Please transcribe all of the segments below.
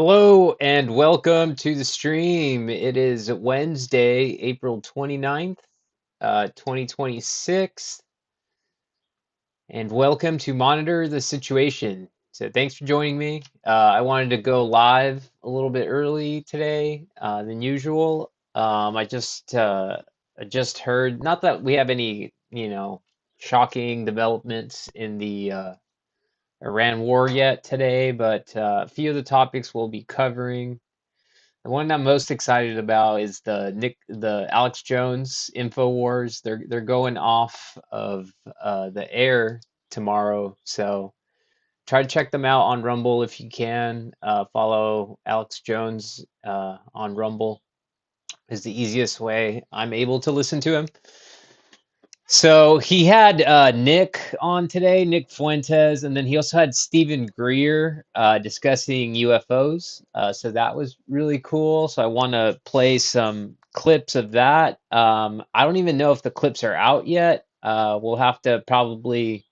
Hello and welcome to the stream. It is Wednesday, April 29th, 2026, and welcome to Monitor the Situation. So thanks for joining me. I wanted to go live a little bit early today than usual. I just heard, not that we have any, shocking developments in the Iran war yet today, but a few of the topics we'll be covering. The one I'm most excited about is the Alex Jones InfoWars. They're going off of the air tomorrow, so try to check them out on Rumble if you can. Follow Alex Jones on Rumble is the easiest way I'm able to listen to him. So he had Nick on today, Nick Fuentes, and then he also had Steven Greer discussing UFOs. So that was really cool. So I want to play some clips of that. I don't even know if the clips are out yet. We'll have to probably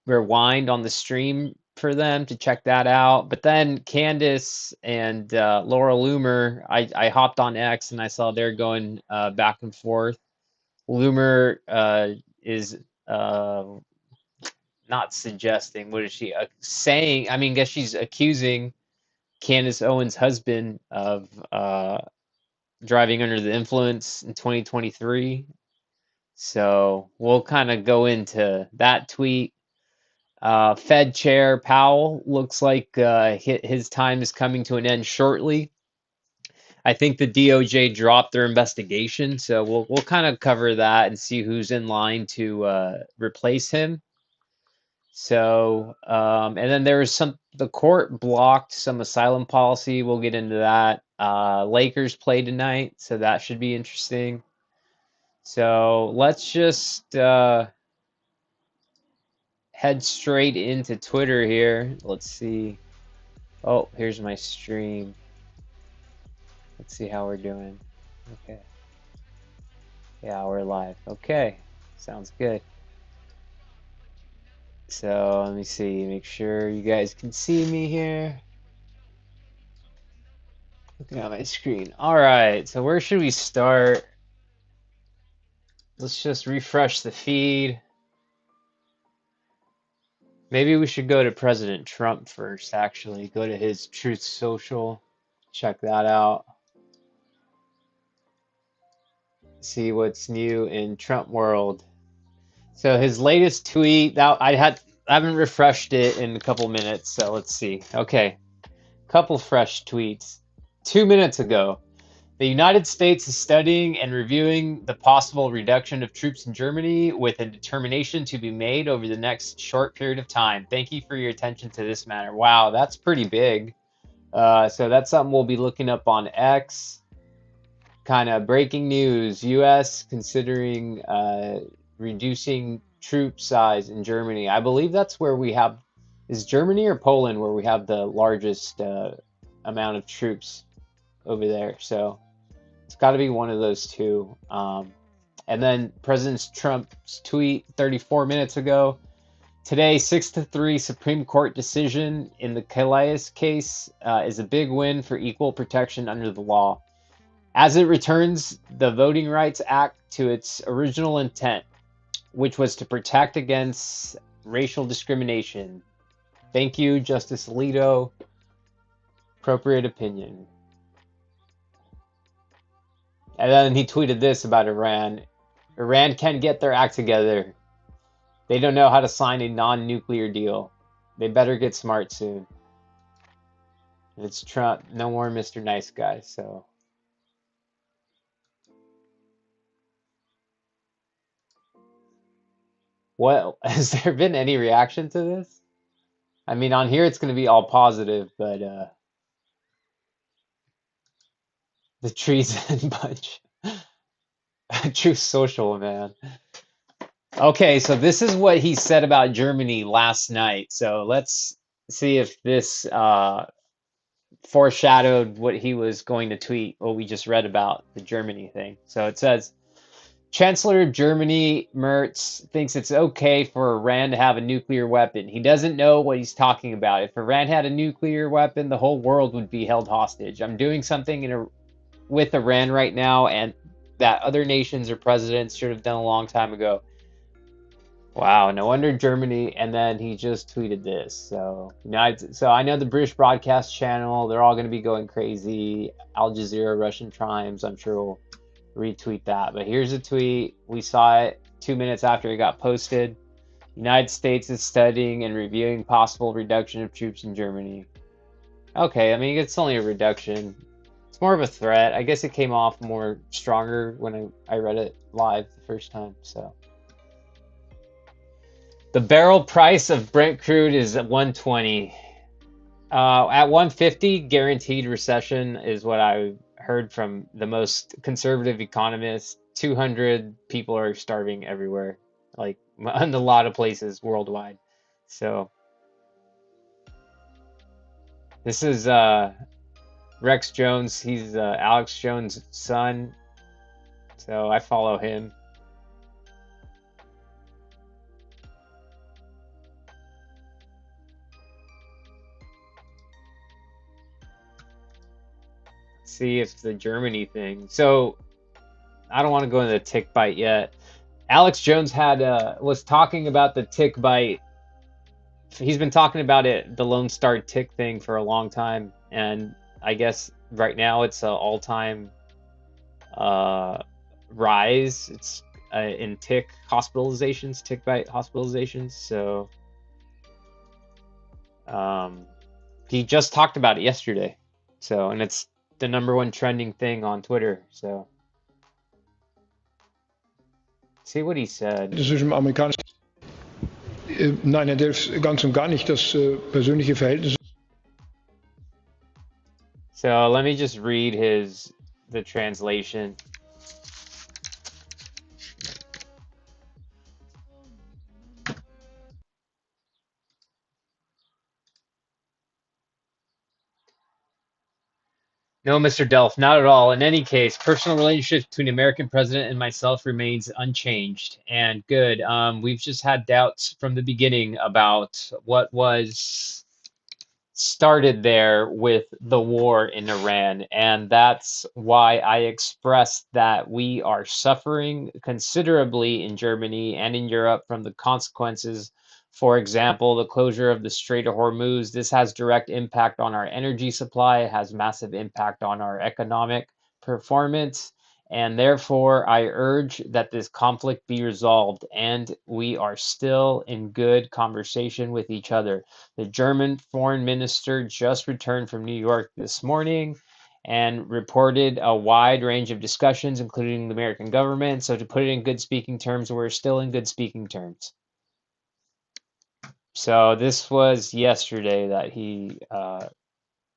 rewind on the stream for them to check that out. But then Candace and Laura Loomer, I hopped on X and I saw they're going back and forth. Loomer is not suggesting. What is she saying? I mean, I guess she's accusing Candace Owens' husband of driving under the influence in 2023. So we'll kind of go into that tweet. Fed Chair Powell looks like his time is coming to an end shortly. I think the DOJ dropped their investigation, so we'll kind of cover that and see who's in line to replace him. So, and then there was the court blocked some asylum policy. We'll get into that. Lakers play tonight, so that should be interesting. So let's just head straight into Twitter here. Let's see. Oh, here's my stream. Let's see how we're doing. Okay. Yeah, we're live. Okay. Sounds good. So let me see, make sure you guys can see me here. Looking at my screen. All right, so where should we start? Let's just refresh the feed. Maybe we should go to President Trump first, actually. Go to his Truth Social. Check that out. See what's new in Trump world. So his latest tweet, that I haven't refreshed it in a couple minutes, so let's see. Okay. Couple fresh tweets. 2 minutes ago. The United States is studying and reviewing the possible reduction of troops in Germany with a determination to be made over the next short period of time. Thank you for your attention to this matter. Wow, that's pretty big. So that's something we'll be looking up on X. Kind of breaking news. U.S. considering reducing troop size in Germany. I believe that's where we have, is Germany or Poland where we have the largest amount of troops over there. So it's got to be one of those two. And then President Trump's tweet 34 minutes ago. Today, 6-3 Supreme Court decision in the Calais case is a big win for equal protection under the law, as it returns the Voting Rights Act to its original intent, which was to protect against racial discrimination. Thank you, Justice Alito. Appropriate opinion. And then he tweeted this about Iran. Iran can't get their act together. They don't know how to sign a non-nuclear deal. They better get smart soon. And it's Trump. No more Mr. Nice Guy, so. Well, has there been any reaction to this? I mean, on here it's going to be all positive, but the treason bunch. True social, man. Okay, so this is what he said about Germany last night. So let's see if this foreshadowed what he was going to tweet, what we just read about the Germany thing. So it says, Chancellor of Germany, Merz, thinks it's okay for Iran to have a nuclear weapon. He doesn't know what he's talking about. If Iran had a nuclear weapon, the whole world would be held hostage. I'm doing something with Iran right now, and that other nations or presidents should have done a long time ago. Wow, no wonder Germany. And then he just tweeted this. So, so I know the British broadcast channel, they're all going to be going crazy. Al Jazeera, Russian Times, I'm sure will retweet that. But here's a tweet. We saw it 2 minutes after it got posted. United States is studying and reviewing possible reduction of troops in Germany. Okay, I mean, it's only a reduction. It's more of a threat. I guess it came off more stronger when I read it live the first time. So the barrel price of Brent crude is at 120. At 150, guaranteed recession is what I heard from the most conservative economists. 200 people are starving everywhere, like in a lot of places worldwide. So this is Rex Jones. He's Alex Jones' son. So I follow him. See if the Germany thing. So I don't want to go into the tick bite yet. Alex Jones was talking about the tick bite. He's been talking about it, the Lone Star tick thing, for a long time, and I guess right now it's an all-time rise. It's in tick hospitalizations, tick bite hospitalizations. So he just talked about it yesterday. So, and it's the #1 trending thing on Twitter. So see what he said. Nein, er darf ganz und gar nicht das persönliche Verhältnis. So let me just read the translation. No, Mr. Delph, not at all. In any case, personal relationship between the American president and myself remains unchanged and good. We've just had doubts from the beginning about what was started there with the war in Iran, and that's why I expressed that we are suffering considerably in Germany and in Europe from the consequences. For example, the closure of the Strait of Hormuz. This has direct impact on our energy supply, it has massive impact on our economic performance, and therefore I urge that this conflict be resolved, and we are still in good conversation with each other. The German foreign minister just returned from New York this morning and reported a wide range of discussions, including the American government. So to put it in good speaking terms, we're still in good speaking terms. So this was yesterday that he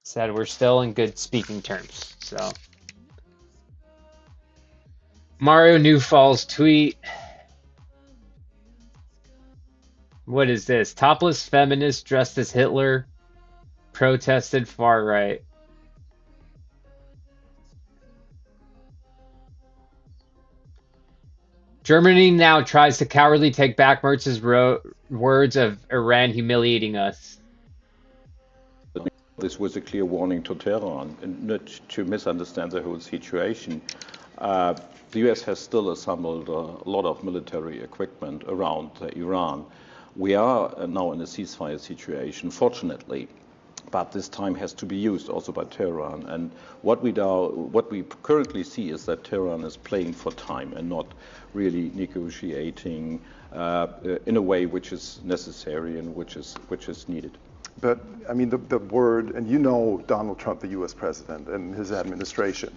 said we're still in good speaking terms. So Mario Newfall's tweet. What is this? Topless feminist dressed as Hitler protested far right. Germany now tries to cowardly take back Merz's words of Iran humiliating us. This was a clear warning to Tehran, and not to misunderstand the whole situation. The US has still assembled a lot of military equipment around Iran. We are now in a ceasefire situation, fortunately, but this time has to be used also by Tehran. And what we currently see is that Tehran is playing for time and not really negotiating in a way which is necessary and which is needed. But I mean, the word, and you know Donald Trump, the U.S. president, and his administration,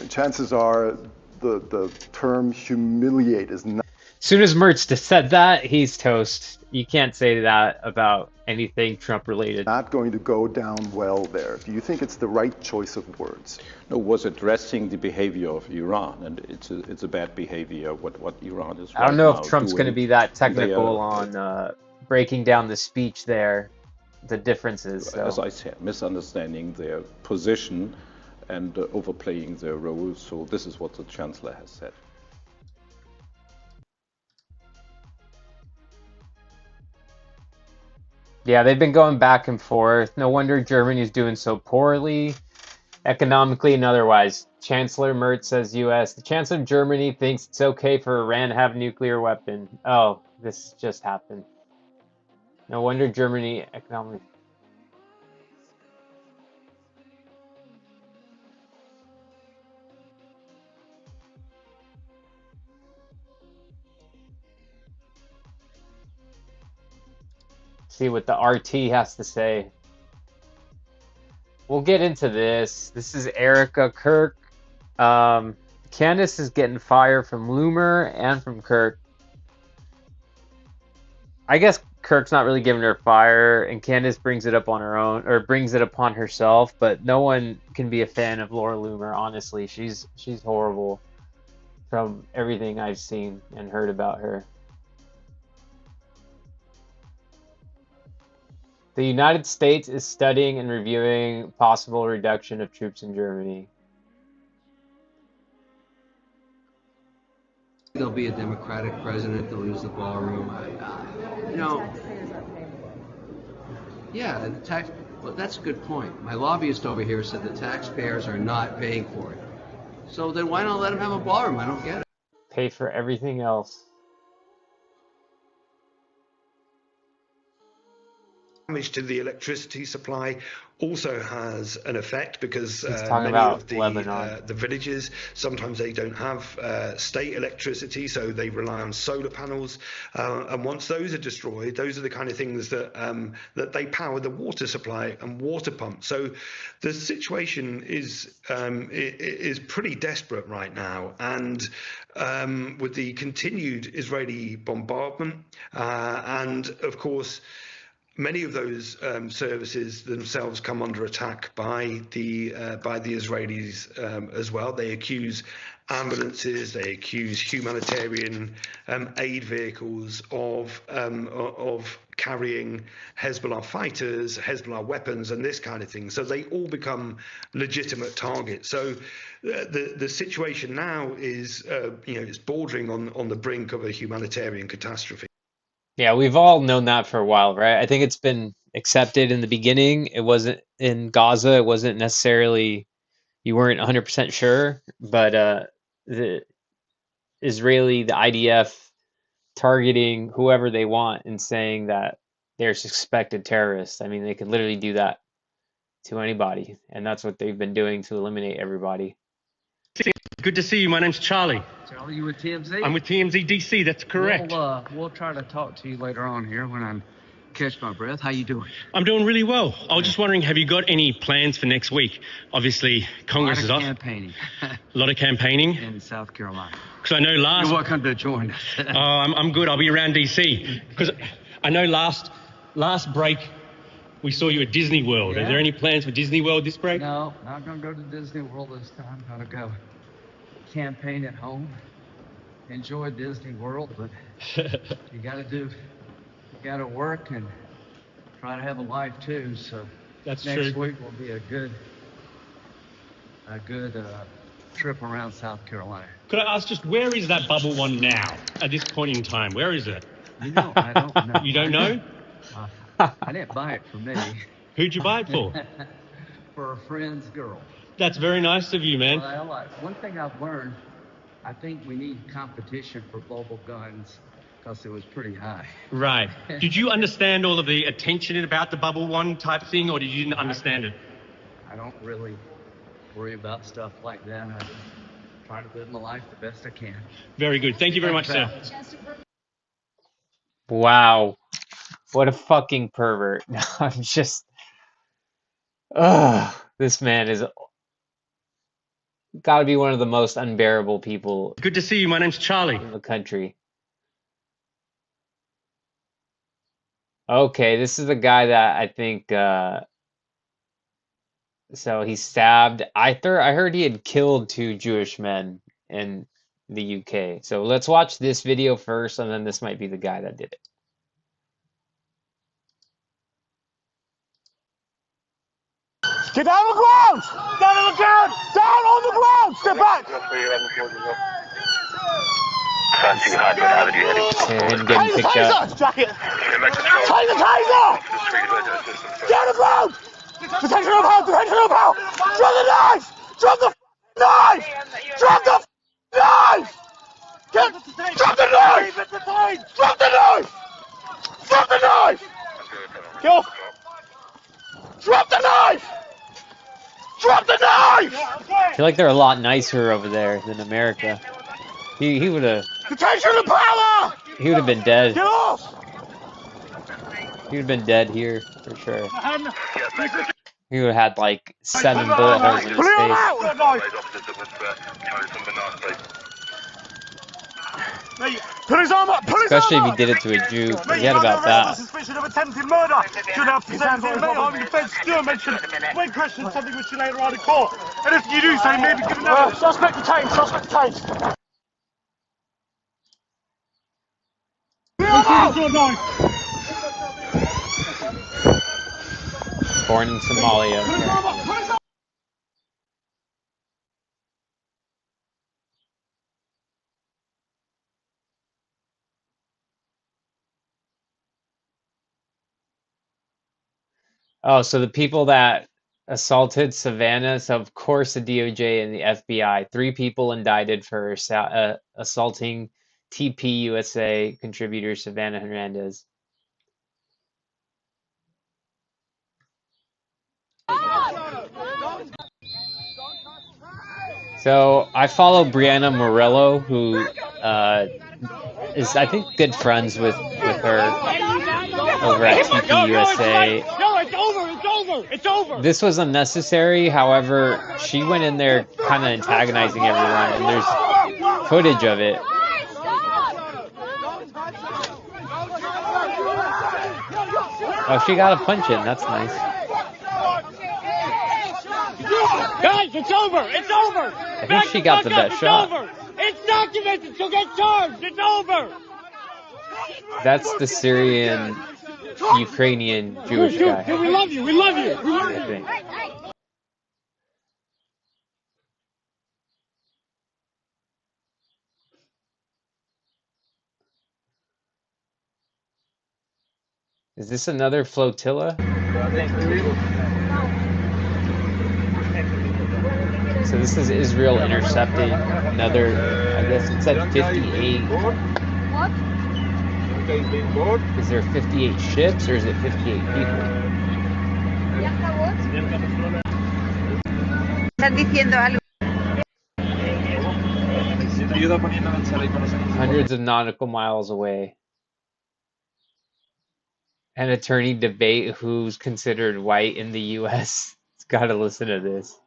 chances are the term humiliate is not. As soon as Mertz said that, he's toast. You can't say that about anything Trump related. Not going to go down well there. Do you think it's the right choice of words? No, was addressing the behavior of Iran, and it's a bad behavior what Iran is. I don't know if Trump's going to be that technical on breaking down the speech there, the differences. So. As I said, misunderstanding their position and overplaying their role. So this is what the chancellor has said. Yeah, they've been going back and forth. No wonder Germany's doing so poorly, economically and otherwise. Chancellor Merz says U.S. The Chancellor of Germany thinks it's okay for Iran to have a nuclear weapon. Oh, this just happened. No wonder Germany economically. See what the RT has to say. We'll get into this. This is Erica Kirk. Candace is getting fire from Loomer and from Kirk. I guess Kirk's not really giving her fire, and Candace brings it up on her own, or brings it upon herself. But no one can be a fan of Laura Loomer. Honestly, she's horrible from everything I've seen and heard about her. The United States is studying and reviewing possible reduction of troops in Germany. There'll be a Democratic president to lose the ballroom. You know, yeah, the tax. Well, that's a good point. My lobbyist over here said the taxpayers are not paying for it. So then why not let them have a ballroom? I don't get it. Pay for everything else. Damage to the electricity supply also has an effect because many of the villages, sometimes they don't have state electricity, so they rely on solar panels. And once those are destroyed, those are the kind of things that that they power the water supply and water pumps. So the situation is pretty desperate right now, and with the continued Israeli bombardment and of course many of those services themselves come under attack by the Israelis as well. They accuse ambulances, they accuse humanitarian aid vehicles of carrying Hezbollah fighters, Hezbollah weapons, and this kind of thing. So they all become legitimate targets. So the situation now is it's bordering on the brink of a humanitarian catastrophe. Yeah, we've all known that for a while, right? I think it's been accepted in the beginning. It wasn't in Gaza. It wasn't necessarily, you weren't 100% sure, but the the IDF targeting whoever they want and saying that they're suspected terrorists. I mean, they could literally do that to anybody, and that's what they've been doing to eliminate everybody. Good to see you. My name's Charlie. Charlie, you with TMZ? I'm with TMZ DC. That's correct. We'll try to talk to you later on here when I catch my breath. How you doing? I'm doing really well. I was just wondering, have you got any plans for next week? Obviously, Congress is off. Campaigning. A lot of campaigning? In South Carolina. Because I know last... You're welcome to join us. Oh, I'm good. I'll be around DC. Because I know last break, we saw you at Disney World. Yeah. Are there any plans for Disney World this break? No, not going to go to Disney World this time. Going to go campaign at home. Enjoy Disney World, but you got to work and try to have a life too. So that's next true. week will be a good trip around South Carolina. Could I ask just where is that bubble one now at this point in time? Where is it? You know, I don't know. You don't know? I didn't buy it for me. Who'd you buy it for? For a friend's girl. That's very nice of you, man. Well, one thing I've learned, I think we need competition for global guns because it was pretty high. Right. Did you understand all of the attention about the bubble one type thing, or did you didn't understand it? I don't really worry about stuff like that. I just try to live my life the best I can. Very good. Thank you very much, sir. Wow. What a fucking pervert. No, I'm just... Ugh. This man is... got to be one of the most unbearable people. Good to see you. My name's Charlie. In the country. Okay, this is the guy that I think... so he stabbed... I heard he had killed 2 Jewish men in the UK. So let's watch this video first, and then this might be the guy that did it. Get down on the ground! Down on the ground! Down on the ground! Step back! Him getting picked up. Jacket! Take the taser! Get on the ground! Detention of power! Detention of power! Drop the knife! Drop the knife! Drop the knife! Drop the knife! Drop the knife! Drop the knife! Get off! Drop the knife! Drop the knife! I feel like they're a lot nicer over there than America. He would have. Detention of power! He would have been dead. Get off! He would have been dead here for sure. He would have had like 7 bullet holes in his face. Put his arm up! Especially if he did it to a Jew. Forget about that. Suspicion of attempted murder. Should have presented in harm defense. Still mentioned when questioned something which you later on in court. And if you do so, maybe give another. Suspect detained. Suspect detained. Born in Somalia. Oh, so the people that assaulted Savannah, so of course the DOJ and the FBI, 3 people indicted for assaulting TP USA contributor Savannah Hernandez. So I follow Brianna Morello, who is, I think, good friends with her over at TP USA. No, it's over. It's over. It's over. This was unnecessary. However, she went in there kind of antagonizing everyone, and there's footage of it. Oh, she got a punch in. That's nice. Guys, it's over. It's over. I think she got the best shot. Over. It's documented. She'll get charged. It's over. That's the Syrian, Ukrainian, Jewish guy. We love you. We love you. We love you. I think. Is this another flotilla? So this is Israel intercepting another, I guess it said 58. What? Is there 58 ships or is it 58 people? Están diciendo algo. Hundreds of nautical miles away. An attorney debate who's considered white in the U.S. It's got to listen to this.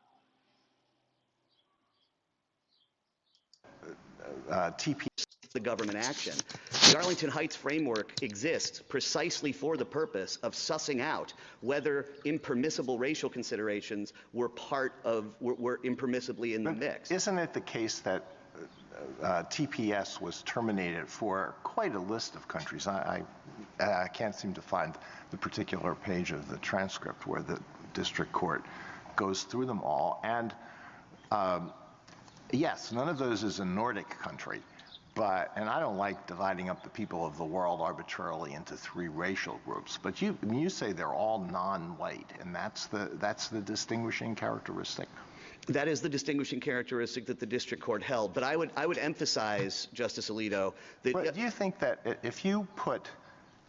TP the government action. The Arlington Heights framework exists precisely for the purpose of sussing out whether impermissible racial considerations were were impermissibly in the mix. Isn't it the case that TPS was terminated for quite a list of countries? I can't seem to find the particular page of the transcript where the district court goes through them all. And yes, none of those is a Nordic country, and I don't like dividing up the people of the world arbitrarily into 3 racial groups. But you say they're all non-white, and that's the distinguishing characteristic. That is the distinguishing characteristic that the district court held. But I would emphasize, Justice Alito, that. But do you think that if you put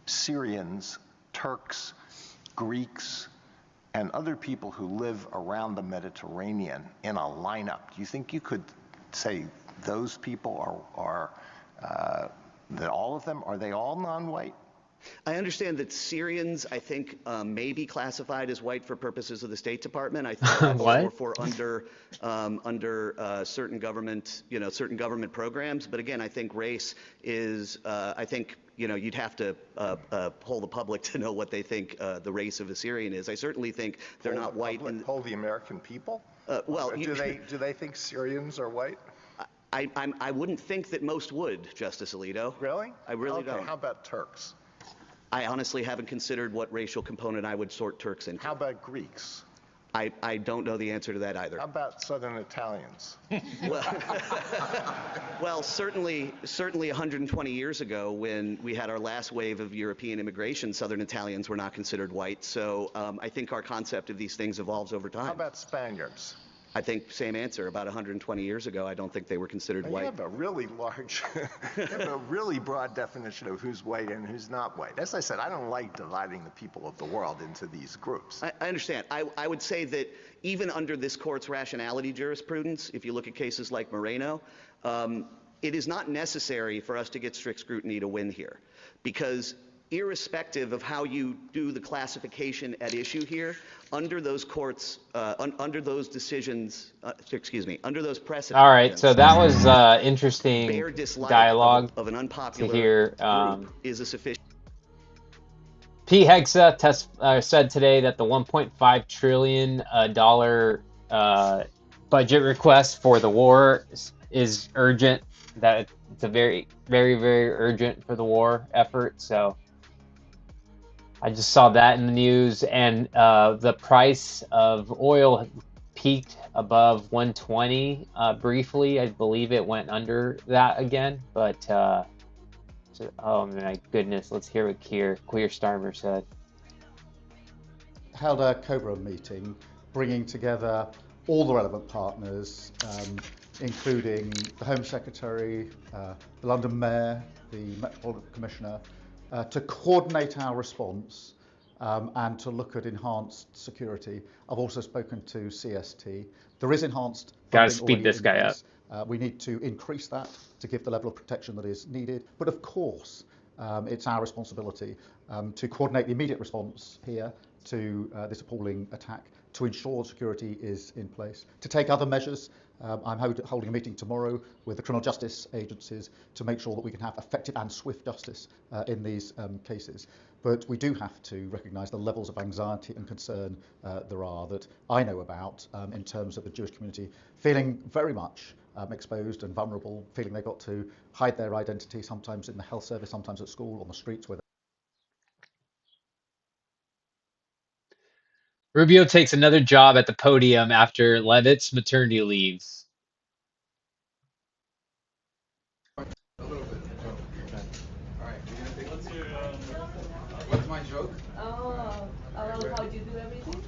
Syrians, Turks, Greeks, and other people who live around the Mediterranean in a lineup, do you think you could say those people are that all of them, are they all non-white? I understand that Syrians, I think, may be classified as white for purposes of the State Department. I think or for under certain government, certain government programs. But again, I think race is, I think, you'd have to poll the public to know what they think the race of a Syrian is. I certainly think they're not white. Poll the American people? Well, do they think Syrians are white? I wouldn't think that most would, Justice Alito. Really? I really don't. How about Turks? I honestly haven't considered what racial component I would sort Turks into. How about Greeks? I don't know the answer to that either. How about Southern Italians? Well, certainly 120 years ago, when we had our last wave of European immigration, Southern Italians were not considered white. So I think our concept of these things evolves over time. How about Spaniards? I think same answer. About 120 years ago, I don't think they were considered You white. have a really large, you have a really broad definition of who's white and who's not white. As I said, I don't like dividing the people of the world into these groups. I understand. I would say that even under this court's rationality jurisprudence, if you look at cases like Moreno, it is not necessary for us to get strict scrutiny to win here, because irrespective of how you do the classification at issue here, under those courts, under those decisions, under those precedents. All right, so that was interesting dialogue of an unpopular to hear. group is a sufficient. Pete Hegseth said today that the $1.5 trillion budget request for the war is urgent, that it's a very, very, very urgent for the war effort. So I just saw that in the news, and the price of oil peaked above 120 briefly. I believe it went under that again, but oh my goodness, let's hear what Keir Starmer said. Held a Cobra meeting, bringing together all the relevant partners, including the Home Secretary, the London Mayor, the Metropolitan Commissioner, to coordinate our response and to look at enhanced security. I've also spoken to CST. There is enhanced funding. Gotta speed this guy up. We need to increase that to give the level of protection that is needed. But of course, it's our responsibility to coordinate the immediate response here to this appalling attack, to ensure security is in place, to take other measures. I'm holding a meeting tomorrow with the criminal justice agencies to make sure that we can have effective and swift justice in these cases. But we do have to recognise the levels of anxiety and concern there are, that I know about, in terms of the Jewish community feeling very much exposed and vulnerable, feeling they've got to hide their identity, sometimes in the health service, sometimes at school, on the streets. Rubio takes another job at the podium after Levitt's maternity leaves. What's my joke? Oh, about how you do everything?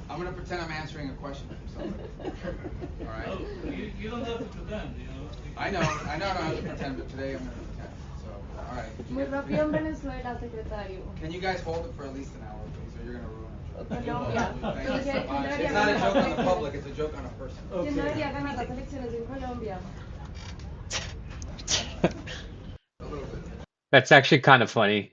I'm gonna pretend I'm answering a question from somebody. All right. Oh, you don't have to pretend, you know. I know I don't have to pretend, but today I'm gonna pretend. So, all right. Muy rápido en Venezuela, secretario. Can you guys hold it for at least an hour, please, or you're gonna ruin it? Colombia. It's not a joke on the public, it's a joke on a person. ¿Quién debería ganar las elecciones en Colombia? That's actually kind of funny.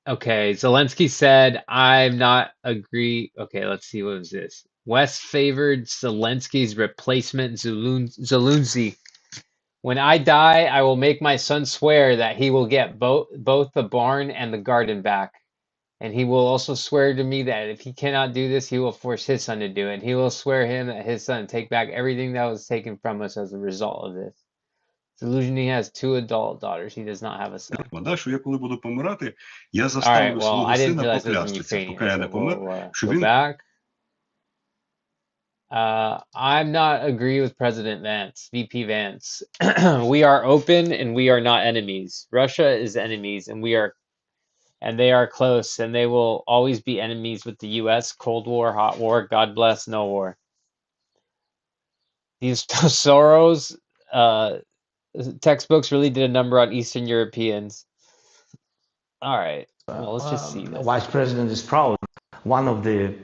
Okay, Zelensky said, I'm not agree. Okay, let's see, what was this? West favored Zelensky's replacement, Zelensky. When I die, I will make my son swear that he will get both the barn and the garden back. And he will also swear to me that if he cannot do this, he will force his son to do it. He will swear him that his son take back everything that was taken from us as a result of this. Zelensky has 2 adult daughters. He does not have a son. Що я коли буду помирати, я All right, заставлю well, свого I didn't сина realize it was in поклястися, Ukrainian. поки я не So помер, що go він back. I'm not agree with President Vance, VP Vance. We are open and we are not enemies. Russia is enemies and they are close, and they will always be enemies with the US. Cold War, hot war, God bless, no war. These Soros textbooks really did a number on Eastern Europeans. All right, well, let's just see this. Vice President is proud. One of the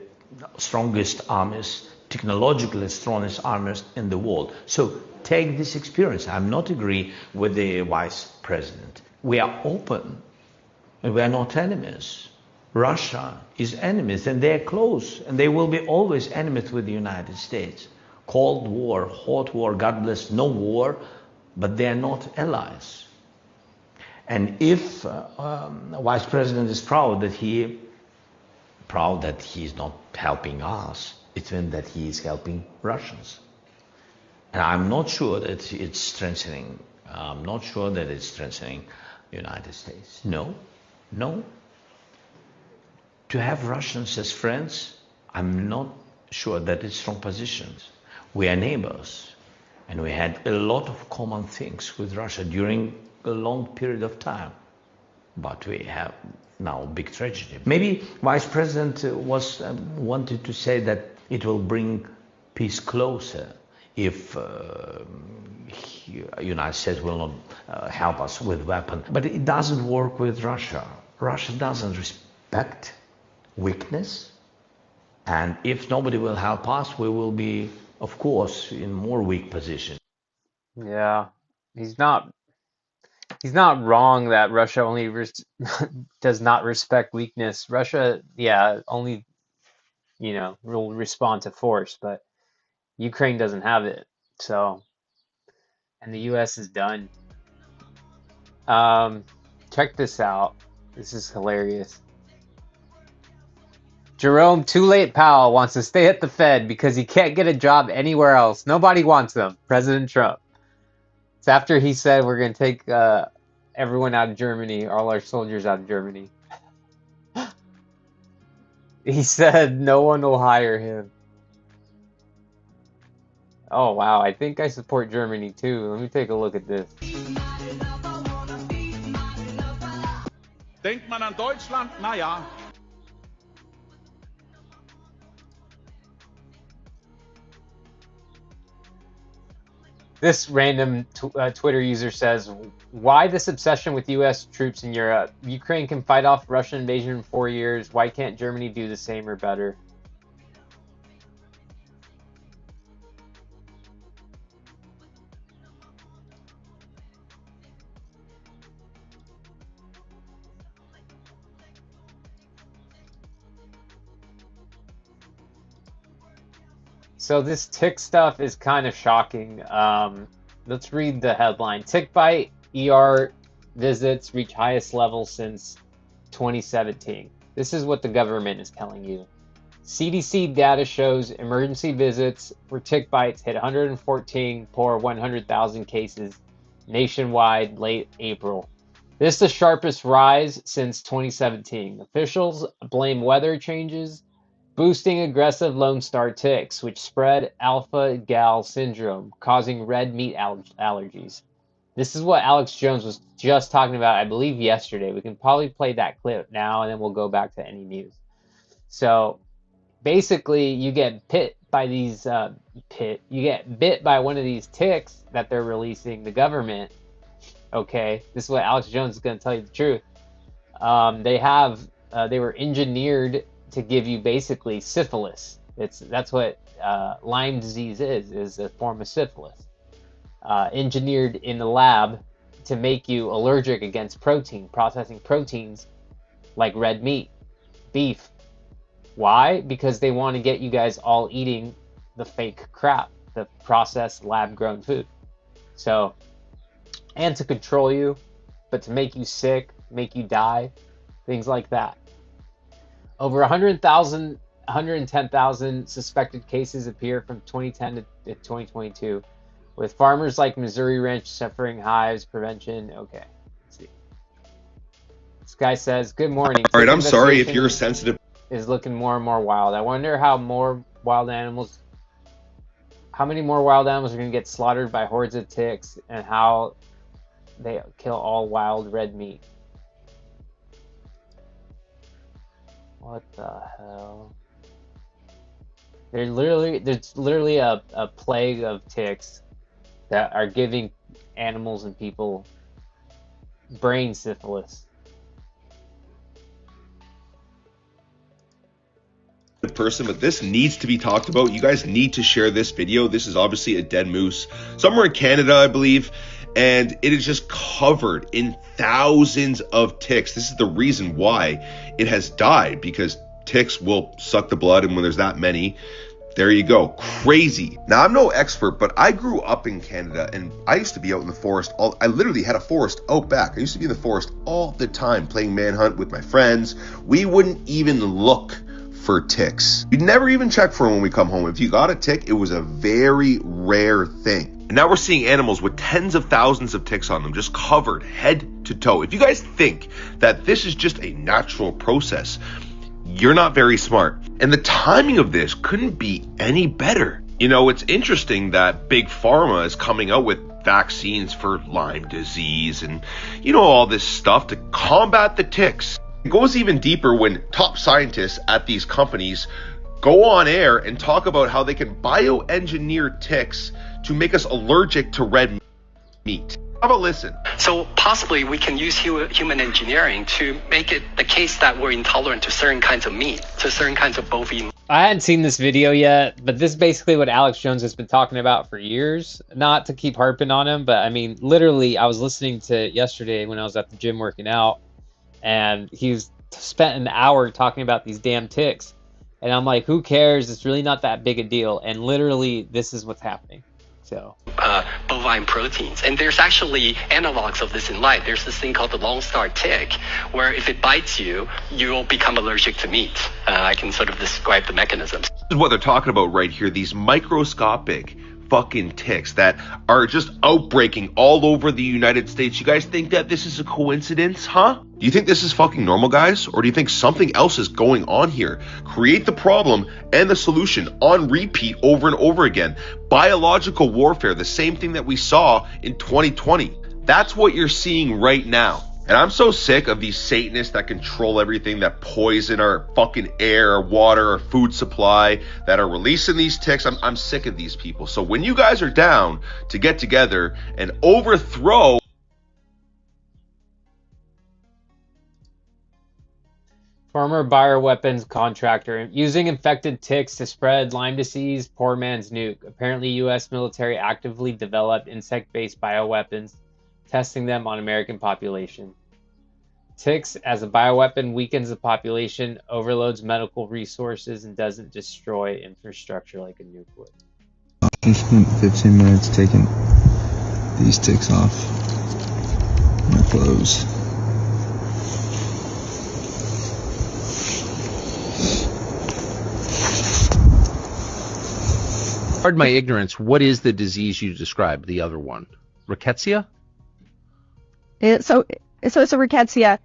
strongest armies, technologically strongest armies in the world. So take this experience. I'm not agree with the Vice President. We are open, and we are not enemies. Russia is enemies, and they're close, and they will be always enemies with the United States. Cold war, hot war, God bless, no war, but they are not allies. And if Vice President is proud that he's not helping us, it means that he is helping Russians. And I'm not sure that it's strengthening. I'm not sure that it's strengthening the United States. No. to have Russians as friends, I'm not sure that it's strong positions. We are neighbors, and we had a lot of common things with Russia during a long period of time. But we have now a big tragedy. Maybe Vice President wanted to say that it will bring peace closer if United States will not help us with weapons. But it doesn't work with Russia. Russia doesn't respect weakness. And if nobody will help us, we will be, of course, in more weak position. Yeah, he's not wrong that Russia only does not respect weakness. Russia, yeah, only, will respond to force, but Ukraine doesn't have it. So, and the US is done. Check this out. This is hilarious. Jerome Too Late Powell wants to stay at the Fed because he can't get a job anywhere else. Nobody wants him. President Trump. It's after he said we're going to take everyone out of Germany, all our soldiers out of Germany. He said no one will hire him. Oh, wow. I think I support Germany, too. Let me take a look at this. Denkt man an Deutschland? Naja. This random Twitter user says, why this obsession with U.S. troops in Europe? Ukraine can fight off Russian invasion in 4 years. Why can't Germany do the same or better? So this tick stuff is kind of shocking. Let's read the headline. Tick bite ER visits reach highest level since 2017. This is what the government is telling you. CDC data shows emergency visits for tick bites hit 114 per 100,000 cases nationwide late April. This is the sharpest rise since 2017. Officials blame weather changes boosting aggressive Lone Star ticks, which spread alpha-gal syndrome, causing red meat allergies. This is what Alex Jones was just talking about, I believe, yesterday. We can probably play that clip now, and then we'll go back to any news. So, basically, you get bit by these you get bit by one of these ticks that they're releasing, the government. Okay, this is what Alex Jones is going to tell you the truth. They were engineered to give you basically syphilis. That's what Lyme disease is a form of syphilis. Engineered in the lab to make you allergic against processing proteins like red meat, beef. Why? Because they want to get you guys all eating the fake crap, the processed lab-grown food. So, and to control you, but to make you sick, make you die, things like that. Over 110,000 suspected cases appear from 2010 to 2022, with farmers like Missouri Ranch suffering hives prevention. Okay, let's see. This guy says, good morning. All right, I'm sorry if you're sensitive. Is looking more and more wild. I wonder how many more wild animals are going to get slaughtered by hordes of ticks and how they kill all wild red meat. What the hell? There's literally a plague of ticks that are giving animals and people brain syphilis. Person, but this needs to be talked about. You guys need to share this video. This is obviously a dead moose somewhere in Canada, I believe, and it is just covered in thousands of ticks. This is the reason why it has died, because ticks will suck the blood, and when there's that many, there you go. Crazy. Now, I'm no expert, but I grew up in Canada, and I used to be out in the forest. I literally had a forest out back. I used to be in the forest all the time playing manhunt with my friends. We wouldn't even look for ticks. We'd never even check for them when we come home. If you got a tick, it was a very rare thing. And now we're seeing animals with tens of thousands of ticks on them, just covered head to toe. If you guys think that this is just a natural process, You're not very smart. And the timing of this couldn't be any better. You know, it's interesting that Big Pharma is coming out with vaccines for Lyme disease and, you know, all this stuff to combat the ticks. It goes even deeper when top scientists at these companies go on air and talk about how they can bioengineer ticks to make us allergic to red meat. Have a listen. So possibly we can use human engineering to make it the case that we're intolerant to certain kinds of meat, to certain kinds of bovine. I hadn't seen this video yet, but this is basically what Alex Jones has been talking about for years. Not to keep harping on him, but I mean, literally, I was listening to it yesterday when I was at the gym working out, and he's spent an hour talking about these damn ticks. And I'm like, who cares? It's really not that big a deal. And literally, this is what's happening. So Bovine proteins. And there's actually analogs of this in life. There's this thing called the Lone Star tick, where if it bites you, you'll become allergic to meat. I can sort of describe the mechanisms. This is what they're talking about right here. These microscopic fucking ticks that are just outbreaking all over the United States. You guys think that this is a coincidence, huh? Do you think this is fucking normal, guys? Or do you think something else is going on here? Create the problem and the solution on repeat over and over again. Biological warfare, the same thing that we saw in 2020. That's what you're seeing right now. And I'm so sick of these Satanists that control everything, that poison our fucking air, our water, our food supply, that are releasing these ticks. I'm sick of these people. So when you guys are down to get together and overthrow former bioweapons contractor using infected ticks to spread Lyme disease, poor man's nuke. Apparently, U.S. military actively developed insect-based bioweapons, testing them on American population. Ticks as a bioweapon weakens the population, overloads medical resources, and doesn't destroy infrastructure like a nuke would. I spent 15 minutes taking these ticks off my clothes. Pardon my ignorance, what is the disease you described, the other one? Rickettsia? So it's a rickettsia.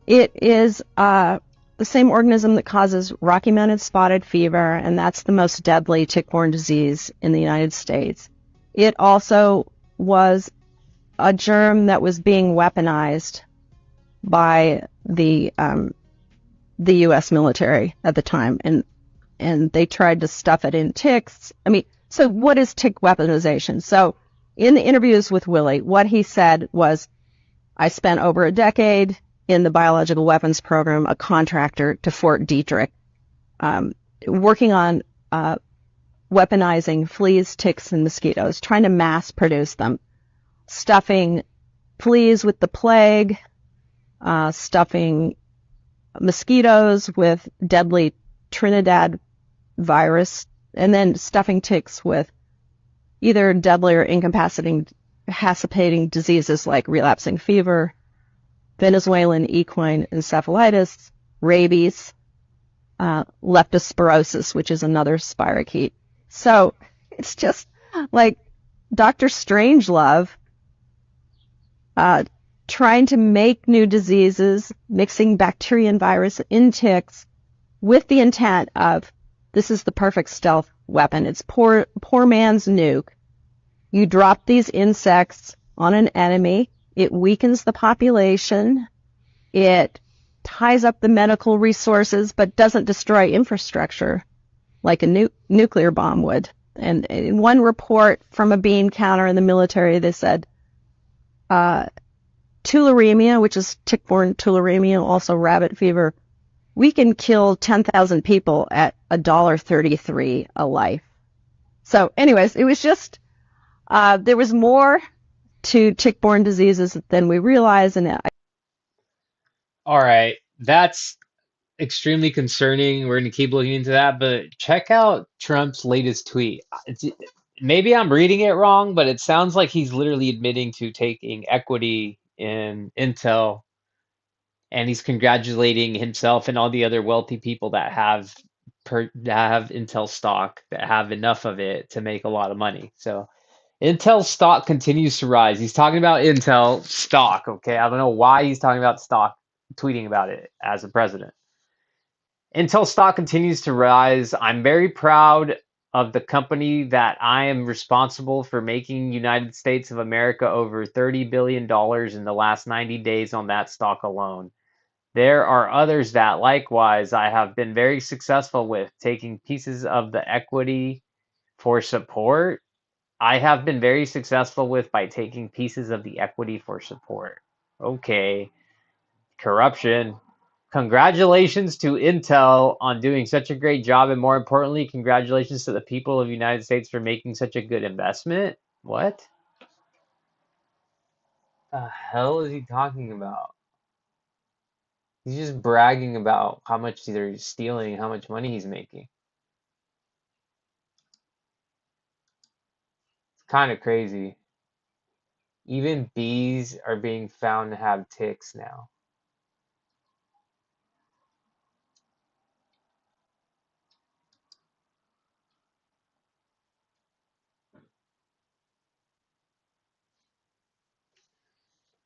It is the same organism that causes Rocky Mountain spotted fever, and that's the most deadly tick-borne disease in the United States. It also was a germ that was being weaponized by the U.S. military at the time, and they tried to stuff it in ticks. I mean, so what is tick weaponization? So in the interviews with Willie, what he said was, I spent over a decade in the biological weapons program, a contractor to Fort Detrick, working on weaponizing fleas, ticks, and mosquitoes, trying to mass produce them, stuffing fleas with the plague, stuffing mosquitoes with deadly Trinidad virus, and then stuffing ticks with either deadly or incapacitating diseases like relapsing fever, Venezuelan equine encephalitis, rabies, leptospirosis, which is another spirochete. So it's just like Dr. Strangelove trying to make new diseases, mixing bacteria and virus in ticks with the intent of, this is the perfect stealth weapon. It's poor man's nuke. You drop these insects on an enemy. It weakens the population. It ties up the medical resources, but doesn't destroy infrastructure like a nuclear bomb would. And in one report from a bean counter in the military, they said tularemia, which is tick-borne tularemia, also rabbit fever, we can kill 10,000 people at $1.33 a life. So anyways, it was just, there was more to tick-borne diseases than we realize. And all right, that's extremely concerning. We're going to keep looking into that, but check out Trump's latest tweet. Maybe I'm reading it wrong, but it sounds like he's literally admitting to taking equity in Intel, and he's congratulating himself and all the other wealthy people that have Intel stock, that have enough of it to make a lot of money. So Intel stock continues to rise. He's talking about Intel stock, okay? I don't know why he's talking about stock, tweeting about it as a president. Intel stock continues to rise. I'm very proud of the company that I am responsible for making United States of America over $30 billion in the last 90 days on that stock alone. There are others that likewise I have been very successful with taking pieces of the equity for support. I have been very successful with by taking pieces of the equity for support. Okay. Corruption. Congratulations to Intel on doing such a great job, and more importantly, congratulations to the people of the United States for making such a good investment. What the hell is he talking about? He's just bragging about how much they're stealing, how much money he's making. It's kind of crazy. Even bees are being found to have ticks now.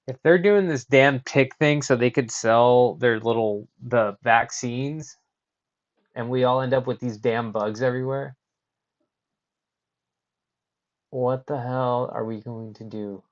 If they're doing this damn tick thing so they could sell the vaccines and we all end up with these damn bugs everywhere, what the hell are we going to do?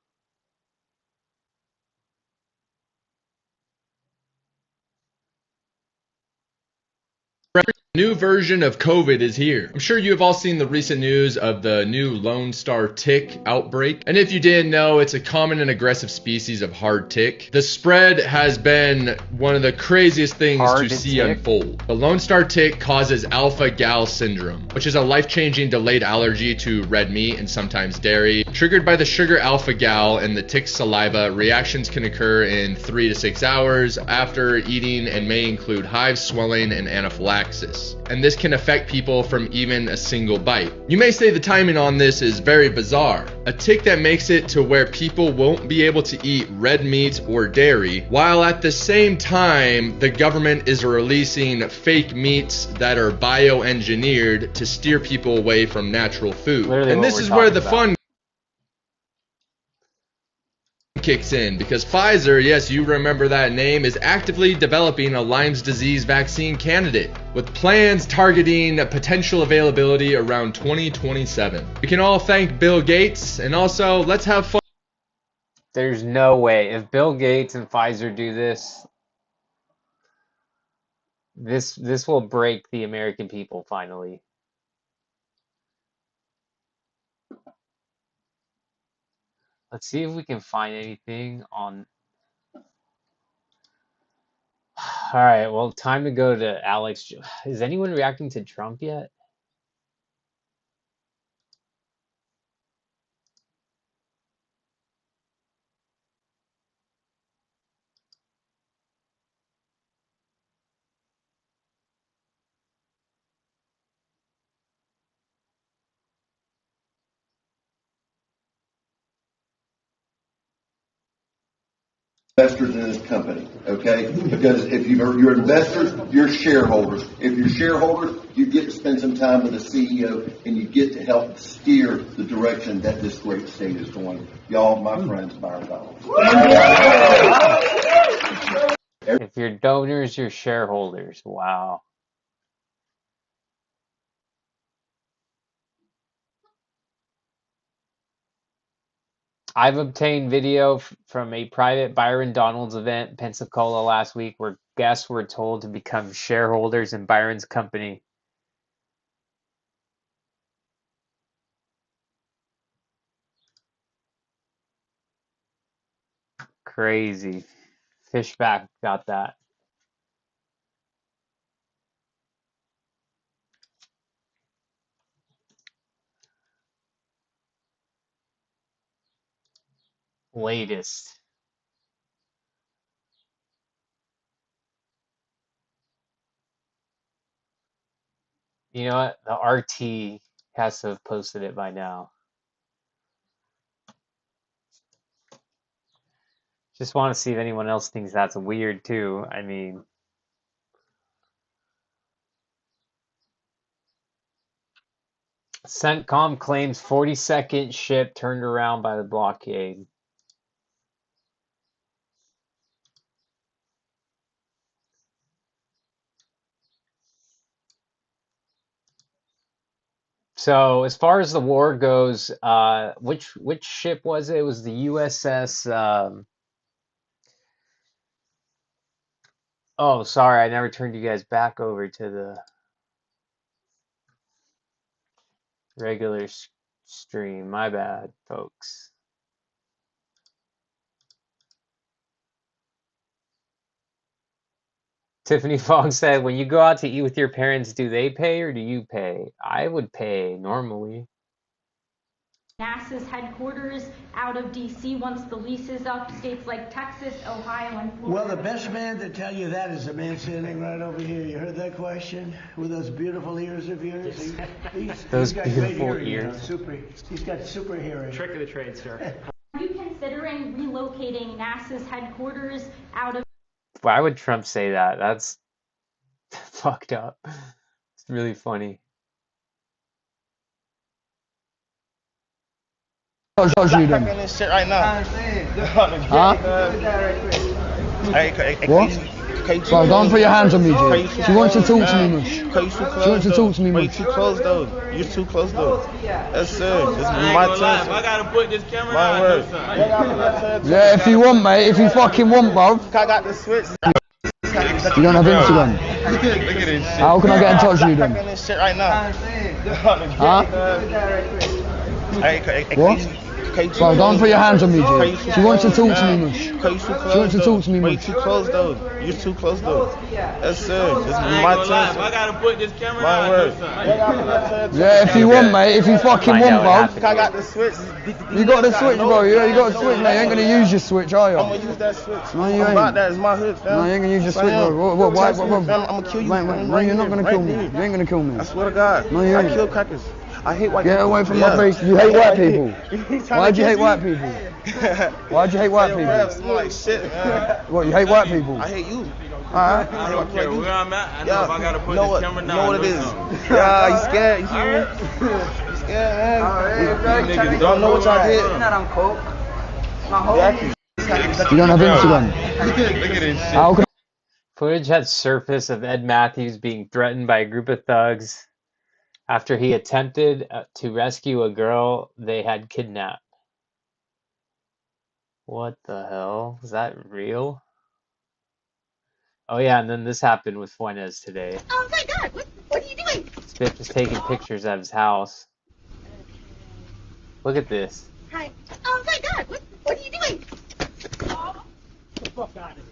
New version of COVID is here. I'm sure you have all seen the recent news of the new Lone Star tick outbreak. And if you didn't know, it's a common and aggressive species of hard tick. The spread has been one of the craziest things to see unfold. The Lone Star tick causes alpha-gal syndrome, which is a life-changing delayed allergy to red meat and sometimes dairy. Triggered by the sugar alpha-gal in the tick's saliva, reactions can occur in 3 to 6 hours after eating and may include hives, swelling, and anaphylaxis. And this can affect people from even a single bite. You may say the timing on this is very bizarre. A tick that makes it to where people won't be able to eat red meat or dairy, while at the same time the government is releasing fake meats that are bioengineered to steer people away from natural food. Literally and what this we're is where talking the about. fun kicks in, because Pfizer, yes, you remember that name, is actively developing a Lyme's disease vaccine candidate with plans targeting potential availability around 2027. We can all thank Bill Gates, and also let's have fun. There's no way. If Bill Gates and Pfizer do this, this will break the American people finally. Let's see if we can find anything on. All right, well, time to go to Alex. Is anyone reacting to Trump yet? Investors in this company, okay? Because if you're investors, you're shareholders. If you're shareholders, you get to spend some time with the CEO and you get to help steer the direction that this great state is going. Y'all, my friends, Byron Donald. If you're donors, you're shareholders. Wow. I've obtained video from a private Byron Donalds event in Pensacola last week where guests were told to become shareholders in Byron's company. Crazy. Fishback got that. Latest. You know what? The RT has to have posted it by now. Just want to see if anyone else thinks that's weird too. I mean, CENTCOM claims 42nd ship turned around by the blockade. So as far as the war goes, which ship was it? It was the USS. Oh, sorry, I never turned you guys back over to the regular stream. My bad, folks. Tiffany Fong said, when you go out to eat with your parents, do they pay or do you pay? I would pay normally. NASA's headquarters out of D.C. once the lease is up. States like Texas, Ohio, and Florida. Well, the best man to tell you that is the man standing right over here. You heard that question? With those beautiful ears of yours? Those he's got beautiful great hearing, ears. You know, he's got super hearing. Trick of the trade, sir. Are you considering relocating NASA's headquarters out of... Why would Trump say that? That's fucked up. It's really funny. You them. This shit right now. Huh? Bro, don't put your hands on me, Jay. She wants to talk to me much. She wants to talk to me much. You too close though. You're too close though. That's serious. This is my turn. I gotta put this camera my word. Yeah, if you want, mate. If you fucking want, bro. I got the switch. You don't have Instagram. Look at this shit. How can I get in touch with you then? This shit right now. Huh? What? Bro, don't put your hands on me, Jay. She wants to talk to me much. She wants to talk to me much. You too close though. You're too close though. That's serious. This is my turn. I gotta put this camera my word. Yeah, if you want, mate. If you fucking want, bro. I got the switch. You got the switch, bro. You got the switch, mate. You ain't gonna use your switch, are you? I'm gonna use that switch. No, you ain't. About that. It's my hood, fam. No, you ain't gonna use your switch, bro. Why? I'm gonna kill you. No, you're not gonna kill me. You ain't gonna kill me. I swear to God. No, you ain't. I kill crackers. I hate white people. Get away from my face. You hate white people. Why'd you hate white people? Why'd you hate white people? Smell like shit, man. What, you hate white people? I hate you. Alright. I don't care where I'm at. I know if I gotta put this camera down. You know what it is. Yeah, you scared? You hear me? You scared, man? Niggas don't know what y'all did. You're not on coke. You don't have Instagram. Look at this shit. How can Footage had surfaced of Ed Matthews being threatened by a group of thugs after he attempted to rescue a girl they had kidnapped. What the hell? Is that real? Oh yeah, and then this happened with Fuentes today. Oh my God! What are you doing? Spiff is taking pictures of his house. Look at this. Hi. Oh my God! What are you doing? Get the fuck out of here.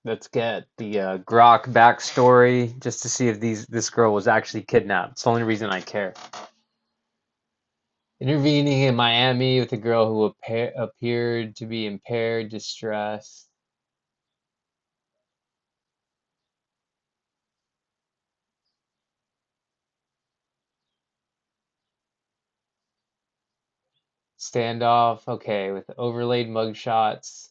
Let's get the Grok backstory just to see if this girl was actually kidnapped. It's the only reason I care. Intervening in Miami with a girl who appeared to be impaired, distressed. Standoff, okay, with overlaid mugshots.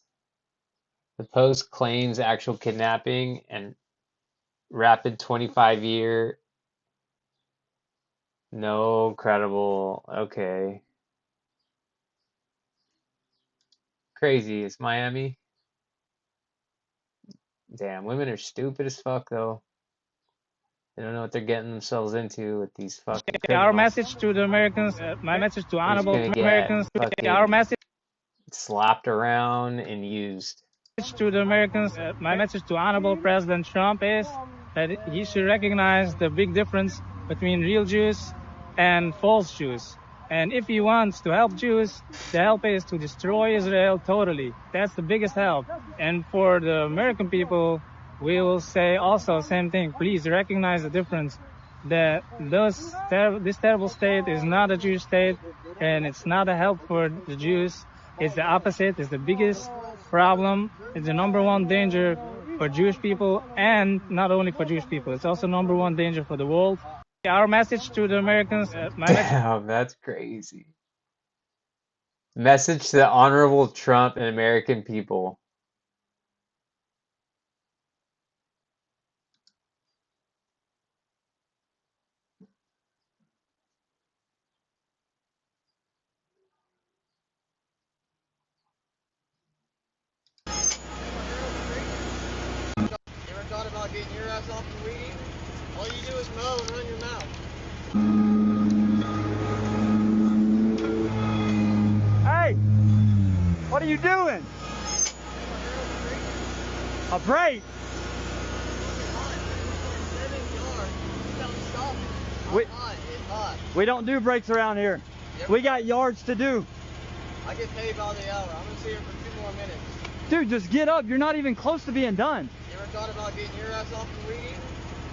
The post claims actual kidnapping and rapid 25-year. No credible. Okay. Crazy. It's Miami. Damn, women are stupid as fuck, though. They don't know what they're getting themselves into with these fucking Our criminals. message to the Americans, my message to honorable gonna get Americans, fucking our message slapped around and used. to the Americans, my message to honorable President Trump is that he should recognize the big difference between real Jews and false Jews. And if he wants to help Jews, the help is to destroy Israel totally. That's the biggest help. And for the American people, we will say also same thing. Please recognize the difference that this terrible state is not a Jewish state, and it's not a help for the Jews. It's the opposite. It's the biggest problem. It's the number one danger for Jewish people, and not only for Jewish people. It's also number one danger for the world. Our message to the Americans. Damn, that's crazy. Message to the Honorable Trump and American people. Ever thought about getting your ass off the weed eating? All you do is mow and run your mouth. Hey! What are you doing? A break? We don't do breaks around here. We got yards to do. I get paid by the hour. I'm gonna see her for 2 more minutes. Dude, just get up. You're not even close to being done. You ever thought about getting your ass off the weed eating?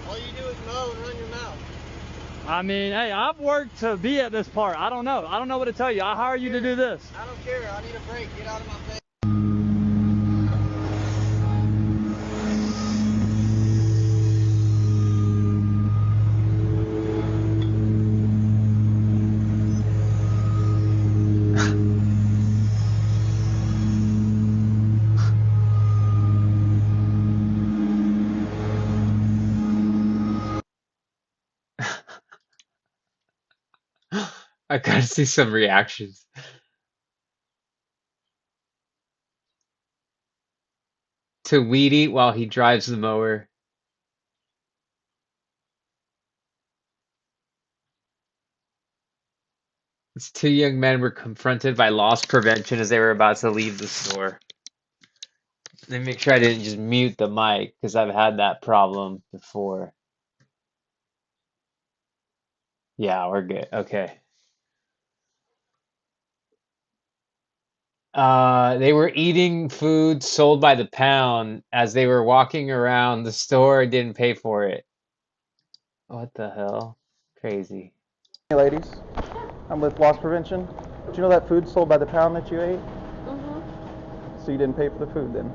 All you do is mow and run your mouth. I mean, hey, I've worked to be at this part. I don't know. I don't know what to tell you. I hire you to do this. I don't care. I need a break. Get out of my face. I gotta see some reactions. To weed eat while he drives the mower. These two young men were confronted by loss prevention as they were about to leave the store. Let me make sure I didn't just mute the mic because I've had that problem before. Yeah, we're good. Okay. They were eating food sold by the pound as they were walking around the store and didn't pay for it. What the hell? Crazy. Hey ladies, I'm with loss prevention. Did you know that food sold by the pound that you ate? Mm-hmm. So you didn't pay for the food then?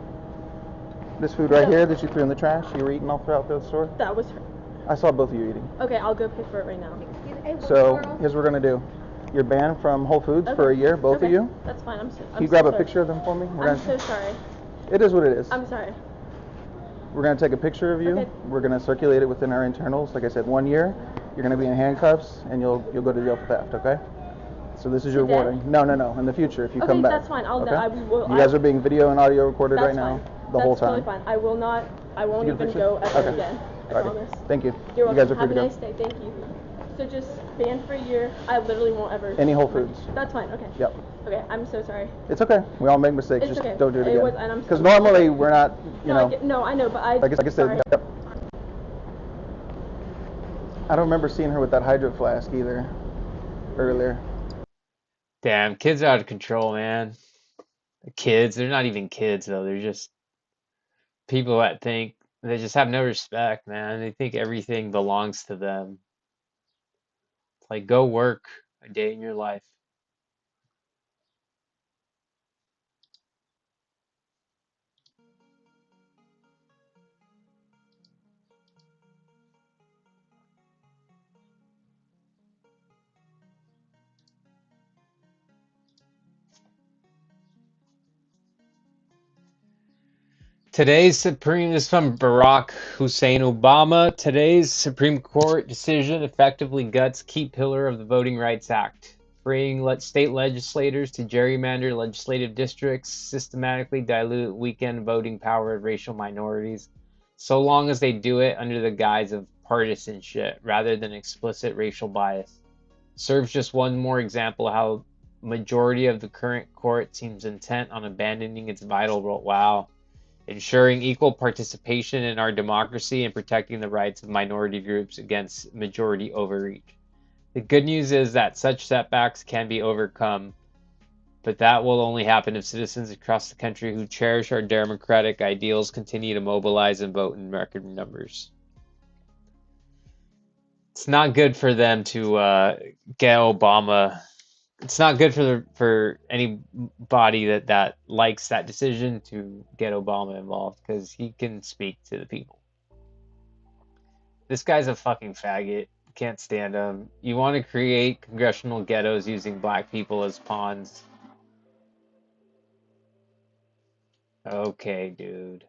This food right here that you threw in the trash, you were eating all throughout the store? That was her. I saw both of you eating. Okay, I'll go pay for it right now. So here's what we're gonna do. You're banned from Whole Foods for a year, both of you. That's fine. Can you grab a picture of them for me? I'm so sorry. It is what it is. I'm sorry. We're gonna take a picture of you. Okay. We're gonna circulate it within our internals. Like I said, 1 year. You're gonna be in handcuffs and you'll go to jail for theft. Okay? So this is your Today? warning. No. In the future, if you Okay, come back. that's fine. I will. You guys are being video and audio recorded right now, the whole time. That's totally fine. I will not. I won't Get a even picture? go ever Okay. again. I Alrighty. promise. Thank you. You're You welcome. guys are free Have to a go. nice day. Thank you. So just banned for a year. I literally won't ever. Any Whole Foods. That's fine. Okay. Yep. Okay. I'm so sorry. It's okay. We all make mistakes. It's Just okay. don't do it It was- again. and I'm Because so normally we're not, you know. No, I know, but Like I said, sorry. yep. I don't remember seeing her with that hydro flask either earlier. Damn, kids are out of control, man. The kids, they're not even kids though. They're just people that think they just have no respect, man. They think everything belongs to them. It's like go work a day in your life. This is from Barack Hussein Obama. Today's Supreme Court decision effectively guts key pillar of the Voting Rights Act, freeing state legislators to gerrymander legislative districts, systematically dilute weekend voting power of racial minorities, so long as they do it under the guise of partisanship rather than explicit racial bias. Serves just one more example of how majority of the current court seems intent on abandoning its vital role. Wow. Ensuring equal participation in our democracy and protecting the rights of minority groups against majority overreach. The good news is that such setbacks can be overcome, but that will only happen if citizens across the country who cherish our democratic ideals continue to mobilize and vote in record numbers. It's not good for them to get Obama. It's not good for anybody that likes that decision to get Obama involved because he can speak to the people. This guy's a fucking faggot. Can't stand him. You want to create congressional ghettos using black people as pawns. Okay, dude.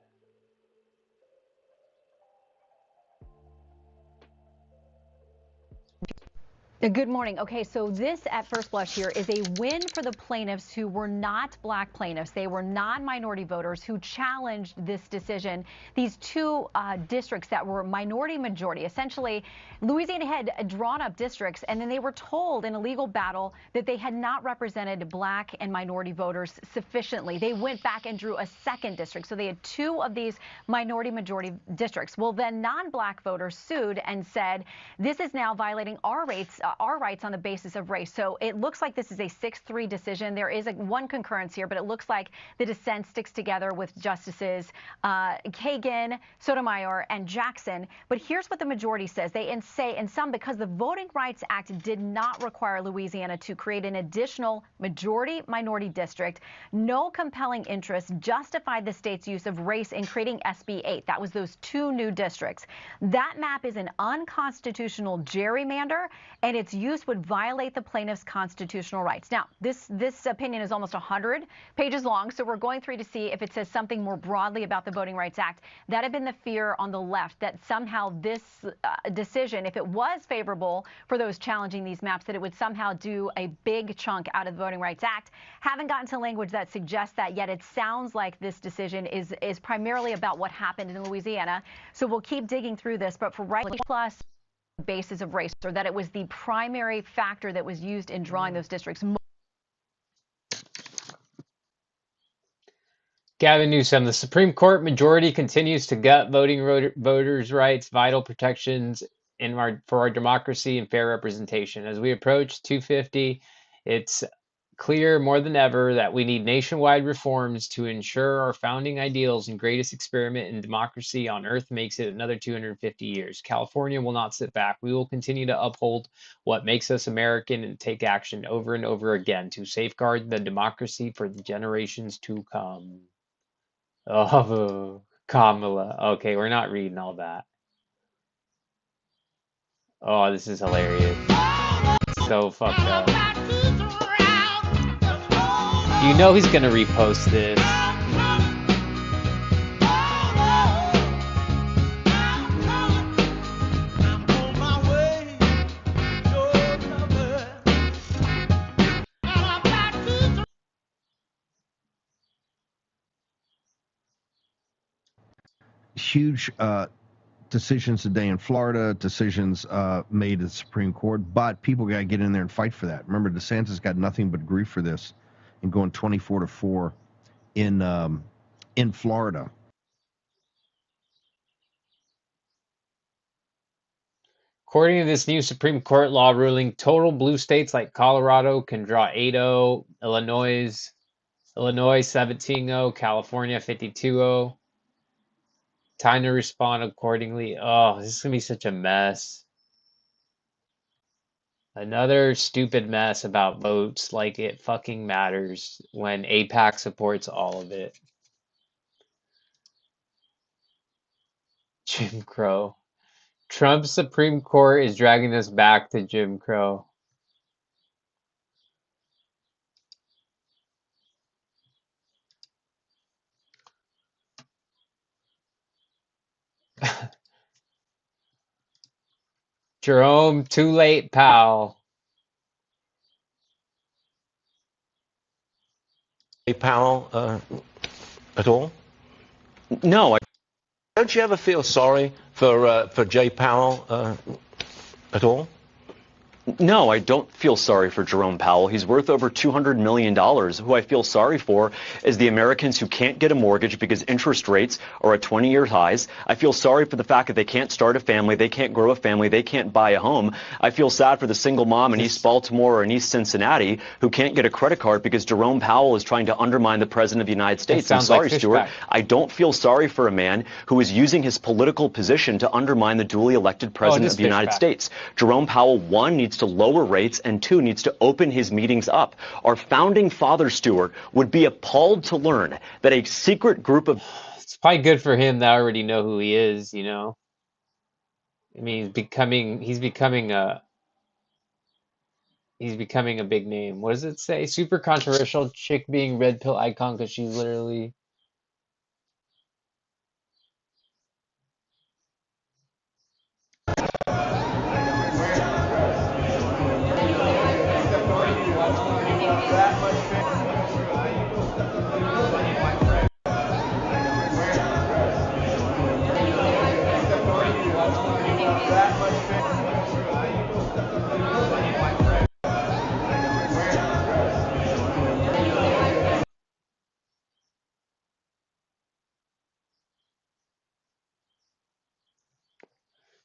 Good morning. Okay, so this at first blush here is a win for the plaintiffs who were not black plaintiffs. They were non-minority voters who challenged this decision. These two districts that were minority majority. Essentially, Louisiana had drawn up districts and then they were told in a legal battle that they had not represented black and minority voters sufficiently. They went back and drew a second district. So they had two of these minority majority districts. Well, then non-black voters sued and said, this is now violating our rights on the basis of race. So it looks like this is a 6-3 decision. There is one concurrence here, but it looks like the dissent sticks together with Justices Kagan, Sotomayor, and Jackson. But here's what the majority says. They say in some, because the Voting Rights Act did not require Louisiana to create an additional majority-minority district, no compelling interest justified the state's use of race in creating SB 8. That was those two new districts. That map is an unconstitutional gerrymander, and its use would violate the plaintiff's constitutional rights. Now, this opinion is almost 100 pages long, so we're going through to see if it says something more broadly about the Voting Rights Act. That had been the fear on the left, that somehow this decision, if it was favorable for those challenging these maps, that it would somehow do a big chunk out of the Voting Rights Act. Haven't gotten to language that suggests that yet. It sounds like this decision is primarily about what happened in Louisiana. So we'll keep digging through this, but for right plus basis of race, or that it was the primary factor that was used in drawing those districts. Gavin Newsom, the Supreme Court majority continues to gut voting voters' rights, vital protections for our democracy and fair representation. As we approach 250, it's clear more than ever that we need nationwide reforms to ensure our founding ideals and greatest experiment in democracy on earth makes it another 250 years. California will not sit back. We will continue to uphold what makes us American and take action over and over again to safeguard the democracy for the generations to come. Oh, Kamala. Okay, we're not reading all that. Oh, this is hilarious. So fucked up. You know he's gonna repost this. Huge decisions today in Florida, decisions made at the Supreme Court, but people got to get in there and fight for that. Remember, DeSantis got nothing but grief for this and going 24-4 in Florida. According to this new Supreme Court law ruling, total blue states like Colorado can draw 8-0, Illinois 17-0, California 52-0. Time to respond accordingly. Oh, this is going to be such a mess. Another stupid mess about votes, like it fucking matters when AIPAC supports all of it. Jim Crow. Trump's Supreme Court is dragging us back to Jim Crow. Jerome, too late, pal. Hey, pal, at all? No. Don't you ever feel sorry for Jay Powell at all? No, I don't feel sorry for Jerome Powell. He's worth over $200 million. Who I feel sorry for is the Americans who can't get a mortgage because interest rates are at 20-year highs. I feel sorry for the fact that they can't start a family, they can't grow a family, they can't buy a home. I feel sad for the single mom in East Baltimore or in East Cincinnati who can't get a credit card because Jerome Powell is trying to undermine the President of the United States. I'm sorry, Stuart. I don't feel sorry for a man who is using his political position to undermine the duly elected President of the United States. Jerome Powell, one, needs to lower rates, and two, needs to open his meetings up. Our founding father, Stuart, would be appalled to learn that a secret group of... It's probably good for him that I already know who he is, you know? I mean, he's becoming a big name. What does it say? Super controversial chick being red pill icon because she's literally...